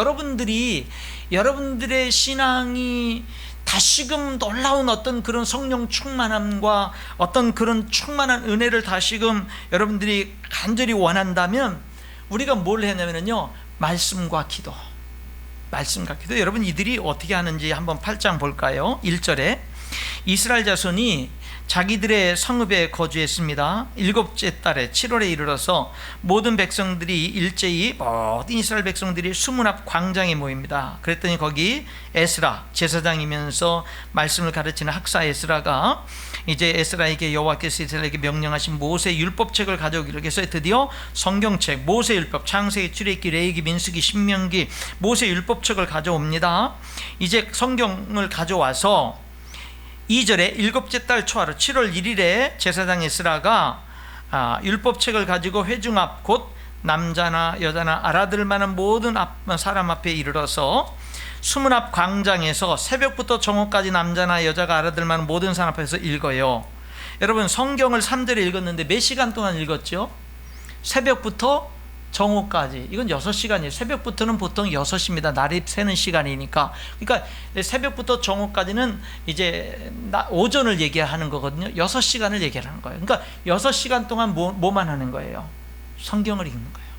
S1: 여러분들의 신앙이 다시금 놀라운 어떤 그런 성령 충만함과 어떤 그런 충만한 은혜를 다시금 여러분들이 간절히 원한다면 우리가 뭘 해냐면요, 말씀과 기도. 여러분 이들이 어떻게 하는지 한번 8장 볼까요? 1절에 이스라엘 자손이 자기들의 성읍에 거주했습니다. 7째 달에 7월에 이르러서 모든 백성들이 일제히 모든 이스라엘 백성들이 수문 앞 광장에 모입니다. 그랬더니 거기 에스라 제사장이면서 말씀을 가르치는 학사 에스라가 이제 에스라에게 여호와께서 이스라엘에게 명령하신 모세 율법책을 가져오기로 해서 드디어 성경책 모세 율법 창세기 출애굽기 레위기 민수기 신명기 모세 율법책을 가져옵니다. 이제 성경을 가져와서 2절에 7째 달 초하루 7월 1일에 제사장 에스라가 율법책을 가지고 회중 앞 곧 남자나 여자나 알아들 만한 모든 사람 앞에 이르러서 수문 앞 광장에서 새벽부터 정오까지 남자나 여자가 알아들 만한 모든 사람 앞에서 읽어요. 여러분 성경을 3절에 읽었는데 몇 시간 동안 읽었죠? 새벽부터 정오까지. 이건 6시간이에요. 새벽부터는 보통 6시입니다. 날이 새는 시간이니까. 그러니까 새벽부터 정오까지는 이제 오전을 얘기하는 거거든요. 6시간을 얘기하는 거예요. 그러니까 6시간 동안 뭐만 하는 거예요? 성경을 읽는 거예요.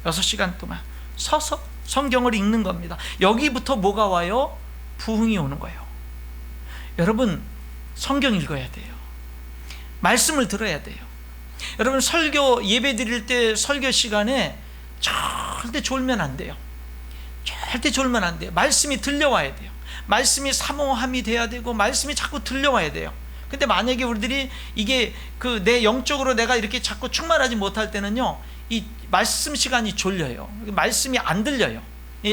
S1: 6시간 동안 서서 성경을 읽는 겁니다. 여기부터 뭐가 와요? 부흥이 오는 거예요. 여러분 성경 읽어야 돼요. 말씀을 들어야 돼요. 여러분 설교 예배 드릴 때 설교 시간에 절대 졸면 안 돼요. 절대 졸면 안 돼요. 말씀이 들려와야 돼요. 말씀이 사모함이 돼야 되고 말씀이 자꾸 들려와야 돼요. 근데 만약에 우리들이 이게 내 영적으로 내가 이렇게 자꾸 충만하지 못할 때는요, 이 말씀 시간이 졸려요. 말씀이 안 들려요.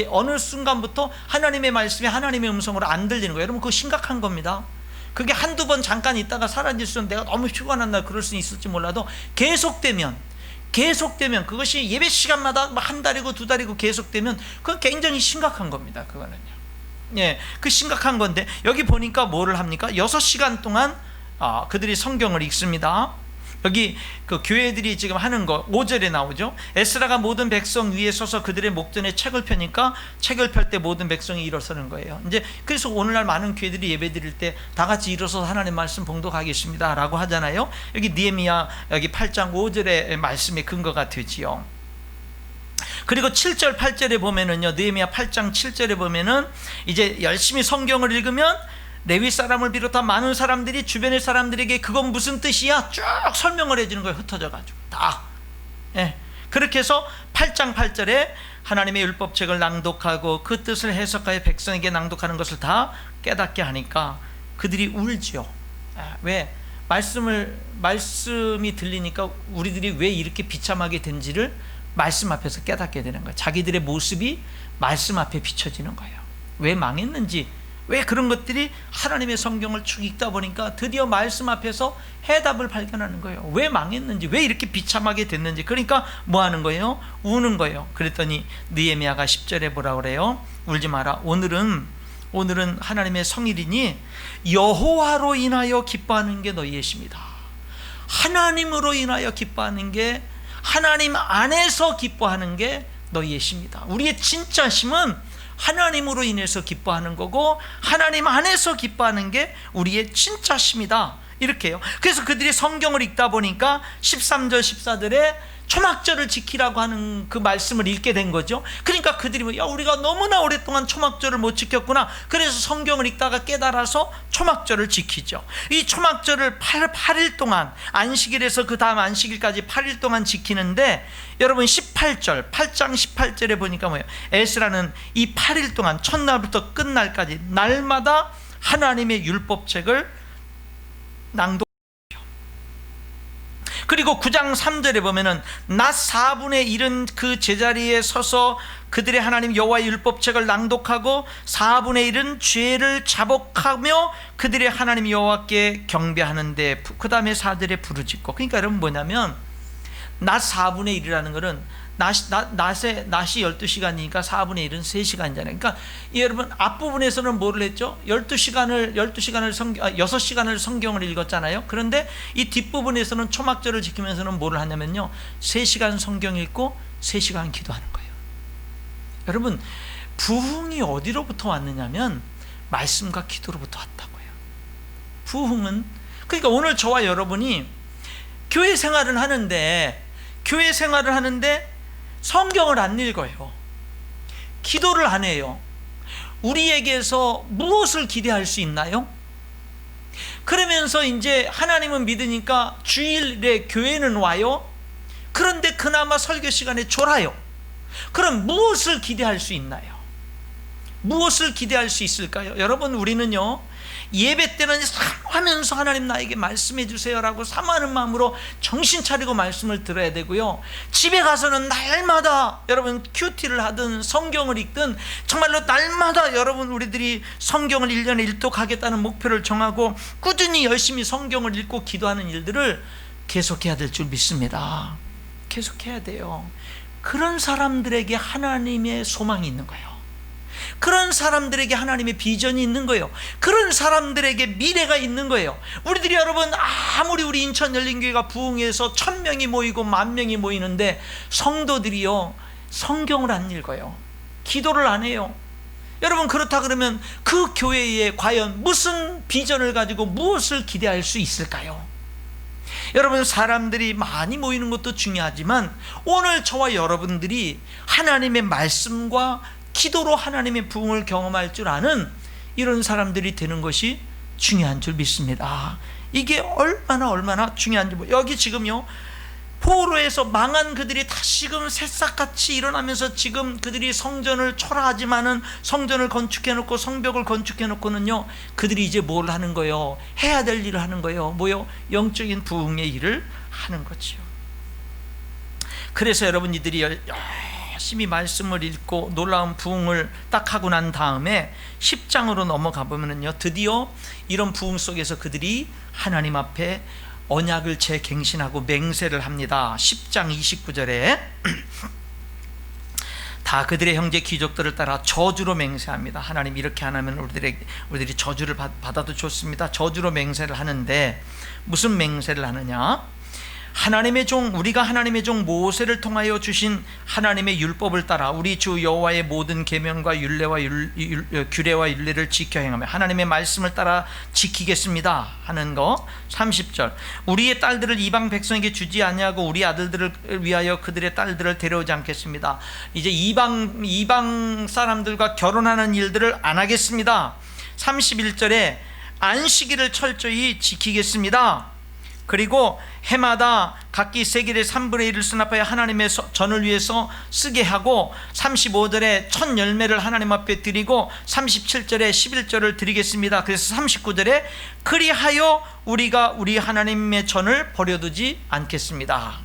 S1: 어느 순간부터 하나님의 말씀이 하나님의 음성으로 안 들리는 거예요. 여러분 그거 심각한 겁니다. 그게 한두 번 잠깐 있다가 사라질 수는 내가 너무 피곤한 날 그럴 수 있을지 몰라도 계속되면 그것이 예배 시간마다 한 달이고 두 달이고 계속되면 그건 굉장히 심각한 겁니다. 그거는요. 예, 그 심각한 건데 여기 보니까 뭐를 합니까? 6시간 동안 그들이 성경을 읽습니다. 여기 그 교회들이 지금 하는 거 5절에 나오죠. 에스라가 모든 백성 위에 서서 그들의 목전에 책을 펴니까 책을 펼 때 모든 백성이 일어서는 거예요. 이제 그래서 오늘날 많은 교회들이 예배 드릴 때 다 같이 일어서서 하나님 말씀 봉독하겠습니다 라고 하잖아요. 여기 느헤미야 여기 8장 5절의 말씀의 근거가 되지요. 그리고 7절 8절에 보면은요, 느헤미야 8장 7절에 보면은 이제 열심히 성경을 읽으면 레위 사람을 비롯한 많은 사람들이 주변의 사람들에게 그건 무슨 뜻이야? 쭉 설명을 해주는 거예요. 흩어져가지고 다. 예. 그렇게 해서 8장 8절에 하나님의 율법책을 낭독하고 그 뜻을 해석하여 백성에게 낭독하는 것을 다 깨닫게 하니까 그들이 울지요. 왜? 말씀이 들리니까 우리들이 왜 이렇게 비참하게 된지를 말씀 앞에서 깨닫게 되는 거예요. 자기들의 모습이 말씀 앞에 비춰지는 거예요. 왜 망했는지, 왜 그런 것들이 하나님의 성경을 쭉 읽다 보니까 드디어 말씀 앞에서 해답을 발견하는 거예요. 왜 망했는지, 왜 이렇게 비참하게 됐는지. 그러니까 뭐 하는 거예요? 우는 거예요. 그랬더니 느헤미야가 10절에 뭐라 그래요? 울지 마라. 오늘은 하나님의 성일이니 여호와로 인하여 기뻐하는 게 너희의 힘이다. 하나님으로 인하여 기뻐하는 게, 하나님 안에서 기뻐하는 게 너희의 힘이다. 우리의 진짜 힘은 하나님으로 인해서 기뻐하는 거고 하나님 안에서 기뻐하는 게 우리의 진짜 힘이다. 이렇게 해요. 그래서 그들이 성경을 읽다 보니까 13절 14절에 초막절을 지키라고 하는 그 말씀을 읽게 된 거죠. 그러니까 그들이 야, 우리가 너무나 오랫동안 초막절을 못 지켰구나. 그래서 성경을 읽다가 깨달아서 초막절을 지키죠. 이 초막절을 8일 동안, 안식일에서 그 다음 안식일까지 8일 동안 지키는데, 여러분 18절 8장 18절에 보니까 뭐예요? 에스라는 이 8일 동안 첫날부터 끝날까지 날마다 하나님의 율법책을 낭독. 그리고 9장 3절에 보면은 낮 4분의 1은 그 제자리에 서서 그들의 하나님 여호와의 율법책을 낭독하고 4분의 1은 죄를 자복하며 그들의 하나님 여호와께 경배하는데, 그 다음에 4절에 부르짖고. 그러니까 여러분 뭐냐면 낮 4분의 1이라는 것은 낮이 12시간이니까 4분의 1은 3시간이잖아요. 그러니까 여러분 앞부분에서는 뭐를 했죠? 6시간을 성경을 읽었잖아요. 그런데 이 뒷부분에서는 초막절을 지키면서는 뭐를 하냐면요, 3시간 성경 읽고 3시간 기도하는 거예요. 여러분 부흥이 어디로부터 왔느냐면 말씀과 기도로부터 왔다고요. 부흥은, 그러니까 오늘 저와 여러분이 교회 생활을 하는데 성경을 안 읽어요. 기도를 안 해요. 우리에게서 무엇을 기대할 수 있나요? 그러면서 이제 하나님은 믿으니까 주일에 교회는 와요. 그런데 그나마 설교 시간에 졸아요. 그럼 무엇을 기대할 수 있나요? 무엇을 기대할 수 있을까요? 여러분, 우리는요, 예배 때는 사모하면서 하나님 나에게 말씀해 주세요라고 사모하는 마음으로 정신 차리고 말씀을 들어야 되고요, 집에 가서는 날마다 여러분 큐티를 하든 성경을 읽든 정말로 날마다 여러분 우리들이 성경을 1년에 1독 하겠다는 목표를 정하고 꾸준히 열심히 성경을 읽고 기도하는 일들을 계속해야 될 줄 믿습니다. 계속해야 돼요. 그런 사람들에게 하나님의 소망이 있는 거예요. 그런 사람들에게 하나님의 비전이 있는 거예요. 그런 사람들에게 미래가 있는 거예요. 우리들이 여러분, 아무리 우리 인천 열린교회가 부흥해서 1000명이 모이고 10,000명이 모이는데 성도들이요, 성경을 안 읽어요. 기도를 안 해요. 여러분, 그렇다 그러면 그 교회에 과연 무슨 비전을 가지고 무엇을 기대할 수 있을까요? 여러분, 사람들이 많이 모이는 것도 중요하지만 오늘 저와 여러분들이 하나님의 말씀과 기도로 하나님의 부흥을 경험할 줄 아는 이런 사람들이 되는 것이 중요한 줄 믿습니다. 이게 얼마나 중요한지. 여기 지금요, 포로에서 망한 그들이 다시금 새싹같이 일어나면서 지금 그들이 성전을 초라하지만은 성전을 건축해놓고 성벽을 건축해놓고는요, 그들이 이제 뭘 하는 거예요? 해야 될 일을 하는 거예요. 뭐요? 영적인 부흥의 일을 하는 거죠. 그래서 여러분, 이들이 열심히 말씀을 읽고 놀라운 부흥을 딱 하고 난 다음에 10장으로 넘어가 보면요, 드디어 이런 부흥 속에서 그들이 하나님 앞에 언약을 재갱신하고 맹세를 합니다. 10장 29절에 다 그들의 형제 귀족들을 따라 저주로 맹세합니다. 하나님, 이렇게 안 하면 우리들이 저주를 받아도 좋습니다. 저주로 맹세를 하는데 무슨 맹세를 하느냐? 하나님의 종, 우리가 하나님의 종 모세를 통하여 주신 하나님의 율법을 따라 우리 주 여호와의 모든 계명과 율례와 규례와 율례를 지켜 행하며 하나님의 말씀을 따라 지키겠습니다 하는 거. 30절, 우리의 딸들을 이방 백성에게 주지 아니하고 우리 아들들을 위하여 그들의 딸들을 데려오지 않겠습니다. 이제 이방 사람들과 결혼하는 일들을 안 하겠습니다. 31절에 안식일을 철저히 지키겠습니다. 그리고 해마다 각기 세겔의 3분의 1을 수납하여 하나님의 전을 위해서 쓰게 하고, 35절에 첫 열매를 하나님 앞에 드리고 37절에 11절을 드리겠습니다. 그래서 39절에 그리하여 우리가 우리 하나님의 전을 버려두지 않겠습니다.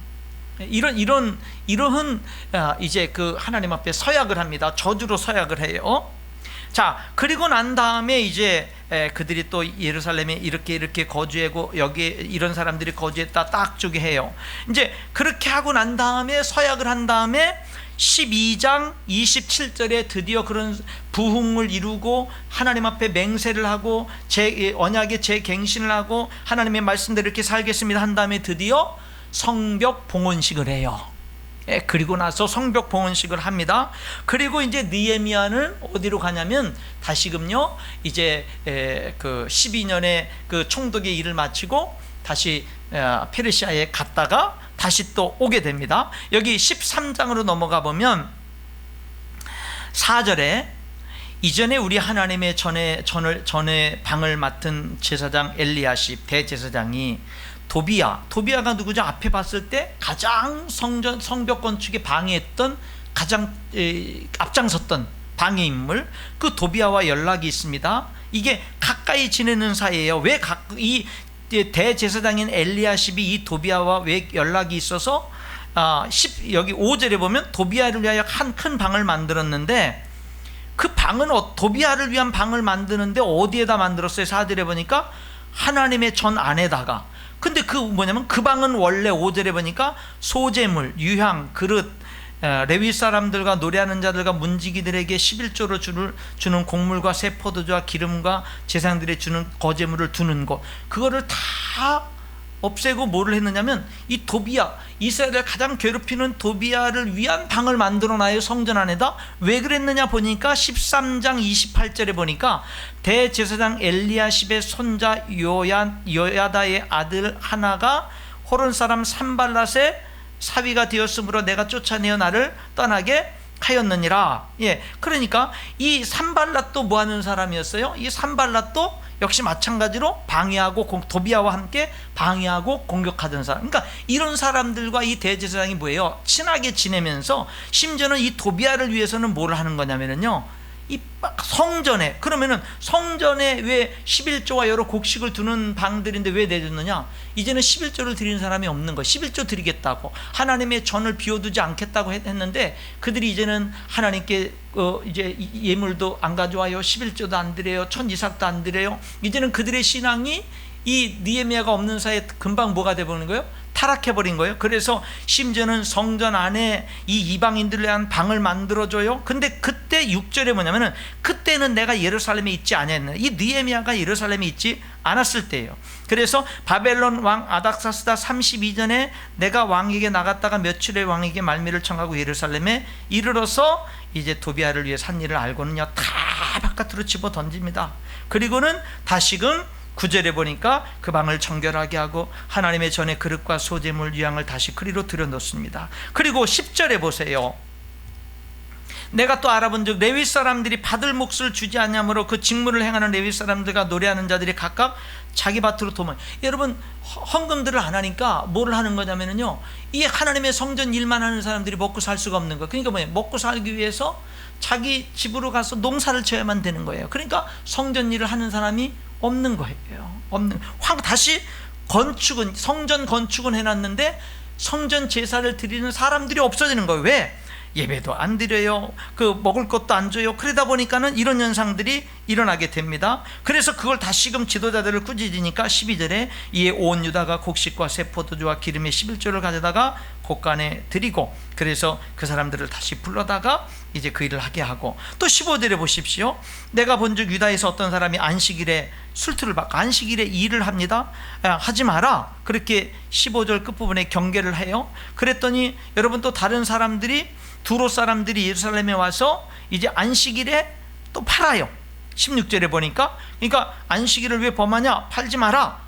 S1: 이러한 이제 그 하나님 앞에 서약을 합니다. 저주로 서약을 해요. 자, 그리고 난 다음에 이제 그들이 또 예루살렘에 이렇게 거주하고 여기에 이런 사람들이 거주했다 딱 주게 해요. 이제 그렇게 하고 난 다음에 서약을 한 다음에 12장 27절에 드디어 그런 부흥을 이루고 하나님 앞에 맹세를 하고 언약의 재갱신을 하고 하나님의 말씀대로 이렇게 살겠습니다 한 다음에 드디어 성벽 봉헌식을 해요. 그리고 나서 성벽 봉헌식을 합니다. 그리고 이제 느헤미야는 어디로 가냐면 다시금요, 이제 그 12년의 그 총독의 일을 마치고 다시 페르시아에 갔다가 다시 또 오게 됩니다. 여기 13장으로 넘어가 보면 4절에 이전에 우리 하나님의 전에 방을 맡은 제사장 엘리야십 대제사장이 도비야가 누구죠? 앞에 봤을 때 가장 성벽 건축에 방해했던 가장 앞장섰던 방해 인물, 그 도비야와 연락이 있습니다. 이게 가까이 지내는 사이예요. 왜 이 대제사장인 엘리야십이 이 도비야와 왜 연락이 있어서 여기 5절에 보면 도비야를 위하여 한 큰 방을 만들었는데, 그 방은 도비야를 위한 방을 만드는데 어디에다 만들었어요? 4절에 보니까 하나님의 전 안에다가. 근데 그 뭐냐면 그 방은 원래 5절에 보니까 소재물, 유향, 그릇, 레위 사람들과 노래하는 자들과 문지기들에게 11조로 주는 곡물과 새 포도주와 기름과 제사장들이 주는 거제물을 두는 것, 그거를 다 없애고 뭐를 했느냐면 이 도비야, 이스라엘을 가장 괴롭히는 도비야를 위한 방을 만들어놔요, 성전 안에다. 왜 그랬느냐 보니까 13장 28절에 보니까 대제사장 엘리야십의 손자 요야다의 아들 하나가 호론 사람 산발랏의 사위가 되었으므로 내가 쫓아내어 나를 떠나게 하였느니라. 그러니까 이 산발랏도 뭐 하는 사람이었어요? 이 산발랏도 역시 마찬가지로 방해하고 도비아와 함께 방해하고 공격하던 사람. 그러니까 이런 사람들과 이 대제사장이 뭐예요? 친하게 지내면서 심지어는 이 도비아를 위해서는 뭘 하는 거냐면요, 이 성전에, 그러면은 성전에 왜 11조와 여러 곡식을 두는 방들인데 왜 내줬느냐? 이제는 11조를 드리는 사람이 없는 거. 11조 드리겠다고 하나님의 전을 비워두지 않겠다고 했는데, 그들이 이제는 하나님께 이제 예물도 안 가져와요, 11조도 안 드려요, 천지삭도 안 드려요. 이제는 그들의 신앙이 이 느헤미야가 없는 사이에 금방 뭐가 돼버리는 거예요? 타락해버린 거예요. 그래서 심지어는 성전 안에 이 이방인들을 위한 방을 만들어줘요. 근데 그때 6절에 뭐냐면은, 그때는 내가 예루살렘에 있지 않았네. 이 느헤미야가 예루살렘에 있지 않았을 때예요. 그래서 바벨론 왕 아닥사스다 32전에 내가 왕에게 나갔다가 며칠에 왕에게 말미를 청하고 예루살렘에 이르러서 이제 도비아를 위해 산 일을 알고는요, 다 바깥으로 집어 던집니다. 그리고는 다시금 9절에 보니까 그 방을 정결하게 하고 하나님의 전에 그릇과 소재물 유향을 다시 그리로 들여놓습니다. 그리고 10절에 보세요. 내가 또 알아본 즉 레위 사람들이 받을 몫을 주지 않냐므로 그 직무를 행하는 레위 사람들과 노래하는 자들이 각각 자기 밭으로 도망. 여러분, 헌금들을 안 하니까 뭘 하는 거냐면요, 이 하나님의 성전 일만 하는 사람들이 먹고 살 수가 없는 거. 그러니까 뭐예요? 먹고 살기 위해서 자기 집으로 가서 농사를 지어야만 되는 거예요. 그러니까 성전 일을 하는 사람이 없는 거예요. 다시 건축은, 성전 건축은 해놨는데 성전 제사를 드리는 사람들이 없어지는 거예요. 왜? 예배도 안 드려요. 먹을 것도 안 줘요. 그러다 보니까는 이런 현상들이 일어나게 됩니다. 그래서 그걸 다시금 지도자들을 꾸짖으니까 12절에 이에 온 유다가 곡식과 새 포도주와 기름의 11조를 가져다가 곳간에 드리고, 그래서 그 사람들을 다시 불러다가 이제 그 일을 하게 하고, 또 15절에 보십시오. 내가 본즉 유다에서 어떤 사람이 안식일에 술투를 받고 안식일에 일을 합니다. 하지 마라, 그렇게 15절 끝부분에 경계를 해요. 그랬더니 여러분, 또 다른 사람들이, 두로 사람들이 예루살렘에 와서 이제 안식일에 또 팔아요. 16절에 보니까, 그러니까 안식일을 왜 범하냐? 팔지 마라.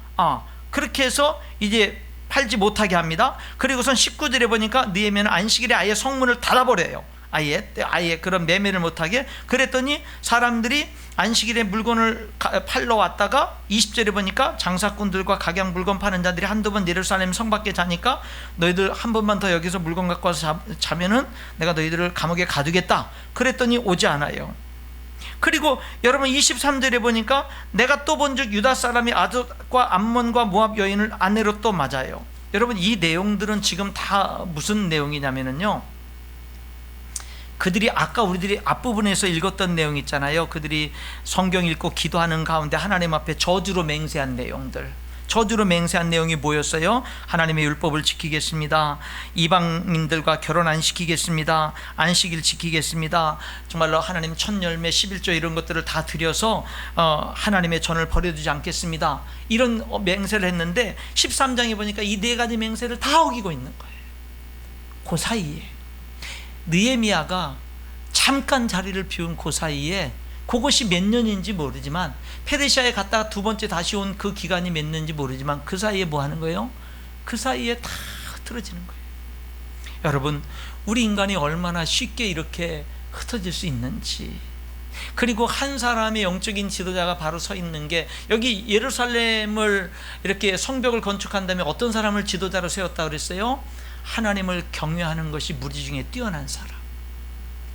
S1: 그렇게 해서 이제 팔지 못하게 합니다. 그리고선 19절에 보니까 느헤미야는 안식일에 아예 성문을 닫아버려요. 아예 그런 매매를 못하게. 그랬더니 사람들이 안식일에 물건을 팔러 왔다가 20절에 보니까 장사꾼들과 각양 물건 파는 자들이 한두 번 예루살렘 성 밖에 자니까, 너희들 한 번만 더 여기서 물건 갖고 와서 자면은 내가 너희들을 감옥에 가두겠다. 그랬더니 오지 않아요. 그리고 여러분 23절에 보니까 내가 또 본즉 유다 사람이 아족과 암몬과 모압 여인을 아내로 또 맞아요. 여러분, 이 내용들은 지금 다 무슨 내용이냐면요, 그들이 아까 우리들이 앞부분에서 읽었던 내용 있잖아요. 그들이 성경 읽고 기도하는 가운데 하나님 앞에 저주로 맹세한 내용들, 저주로 맹세한 내용이 뭐였어요? 하나님의 율법을 지키겠습니다, 이방인들과 결혼 안 시키겠습니다, 안식일 지키겠습니다, 정말로 하나님 첫 열매 11조 이런 것들을 다 드려서 하나님의 전을 버려두지 않겠습니다, 이런 맹세를 했는데 13장에 보니까 이 네 가지 맹세를 다 어기고 있는 거예요. 그 사이에 느헤미야가 잠깐 자리를 비운 그 사이에, 그것이 몇 년인지 모르지만, 페르시아에 갔다가 두 번째 다시 온 그 기간이 몇 년인지 모르지만, 그 사이에 뭐 하는 거예요? 그 사이에 다 흐트러지는 거예요. 여러분, 우리 인간이 얼마나 쉽게 이렇게 흩어질 수 있는지. 그리고 한 사람의 영적인 지도자가 바로 서 있는 게, 여기 예루살렘을 이렇게 성벽을 건축한 다음에 어떤 사람을 지도자로 세웠다고 그랬어요? 하나님을 경외하는 것이 무리 중에 뛰어난 사람.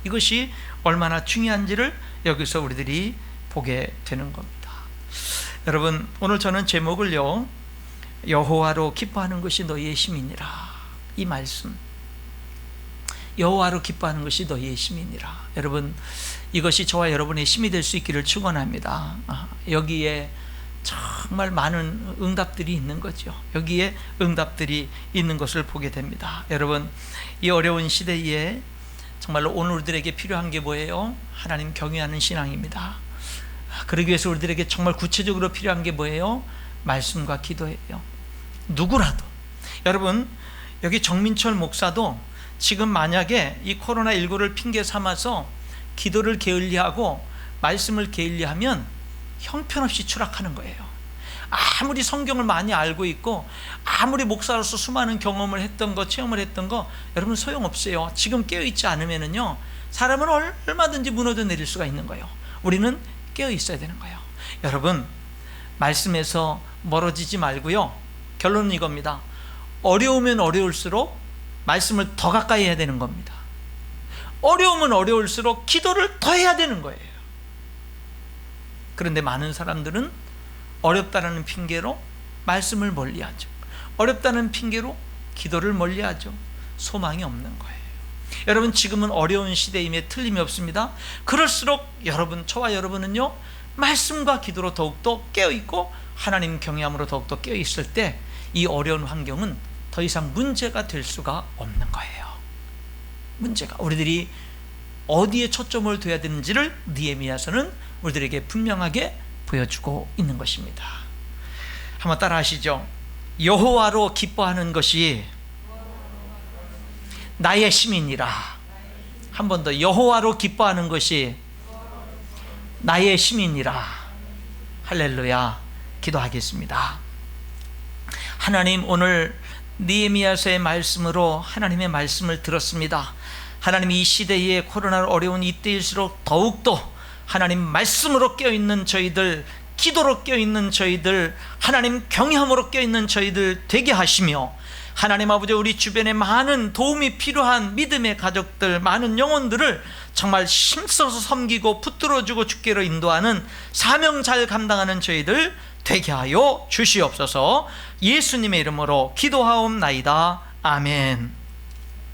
S1: 이것이 얼마나 중요한지를 여기서 우리들이 보게 되는 겁니다. 여러분, 오늘 저는 제목을요, 여호와로 기뻐하는 것이 너희의 힘이니라, 이 말씀, 여호와로 기뻐하는 것이 너희의 힘이니라. 여러분, 이것이 저와 여러분의 힘이 될 수 있기를 축원합니다. 여기에 정말 많은 응답들이 있는 거죠. 여기에 응답들이 있는 것을 보게 됩니다. 여러분, 이 어려운 시대에 정말로 오늘 우리들에게 필요한 게 뭐예요? 하나님 경외하는 신앙입니다. 그러기 위해서 우리들에게 정말 구체적으로 필요한 게 뭐예요? 말씀과 기도예요. 누구라도, 여러분, 여기 정민철 목사도 지금 만약에 이 코로나19를 핑계 삼아서 기도를 게을리하고 말씀을 게을리하면 형편없이 추락하는 거예요. 아무리 성경을 많이 알고 있고 아무리 목사로서 수많은 경험을 했던 거, 체험을 했던 거, 여러분 소용없어요. 지금 깨어있지 않으면요, 사람은 얼마든지 무너져 내릴 수가 있는 거예요. 우리는 깨어 있어야 되는 거예요. 여러분, 말씀에서 멀어지지 말고요. 결론은 이겁니다. 어려우면 어려울수록 말씀을 더 가까이 해야 되는 겁니다. 어려우면 어려울수록 기도를 더 해야 되는 거예요. 그런데 많은 사람들은 어렵다는 핑계로 말씀을 멀리하죠. 어렵다는 핑계로 기도를 멀리하죠. 소망이 없는 거예요. 여러분, 지금은 어려운 시대임에 틀림이 없습니다. 그럴수록 여러분, 저와 여러분은요, 말씀과 기도로 더욱더 깨어있고 하나님 경외함으로 더욱더 깨어있을 때 이 어려운 환경은 더 이상 문제가 될 수가 없는 거예요. 문제가, 우리들이 어디에 초점을 둬야 되는지를 느헤미야서는 우리들에게 분명하게 보여주고 있는 것입니다. 한번 따라 하시죠. 여호와로 기뻐하는 것이 나의 힘이니라. 한 번 더, 여호와로 기뻐하는 것이 나의 힘이니라. 할렐루야. 기도하겠습니다. 하나님, 오늘 느헤미야서의 말씀으로 하나님의 말씀을 들었습니다. 하나님, 이 시대에 코로나로 어려운 이때일수록 더욱더 하나님 말씀으로 깨어있는 저희들, 기도로 깨어있는 저희들, 하나님 경외함으로 깨어있는 저희들 되게 하시며, 하나님 아버지, 우리 주변에 많은 도움이 필요한 믿음의 가족들, 많은 영혼들을 정말 힘써서 섬기고 붙들어주고 주께로 인도하는 사명 잘 감당하는 저희들 되게 하여 주시옵소서. 예수님의 이름으로 기도하옵나이다. 아멘.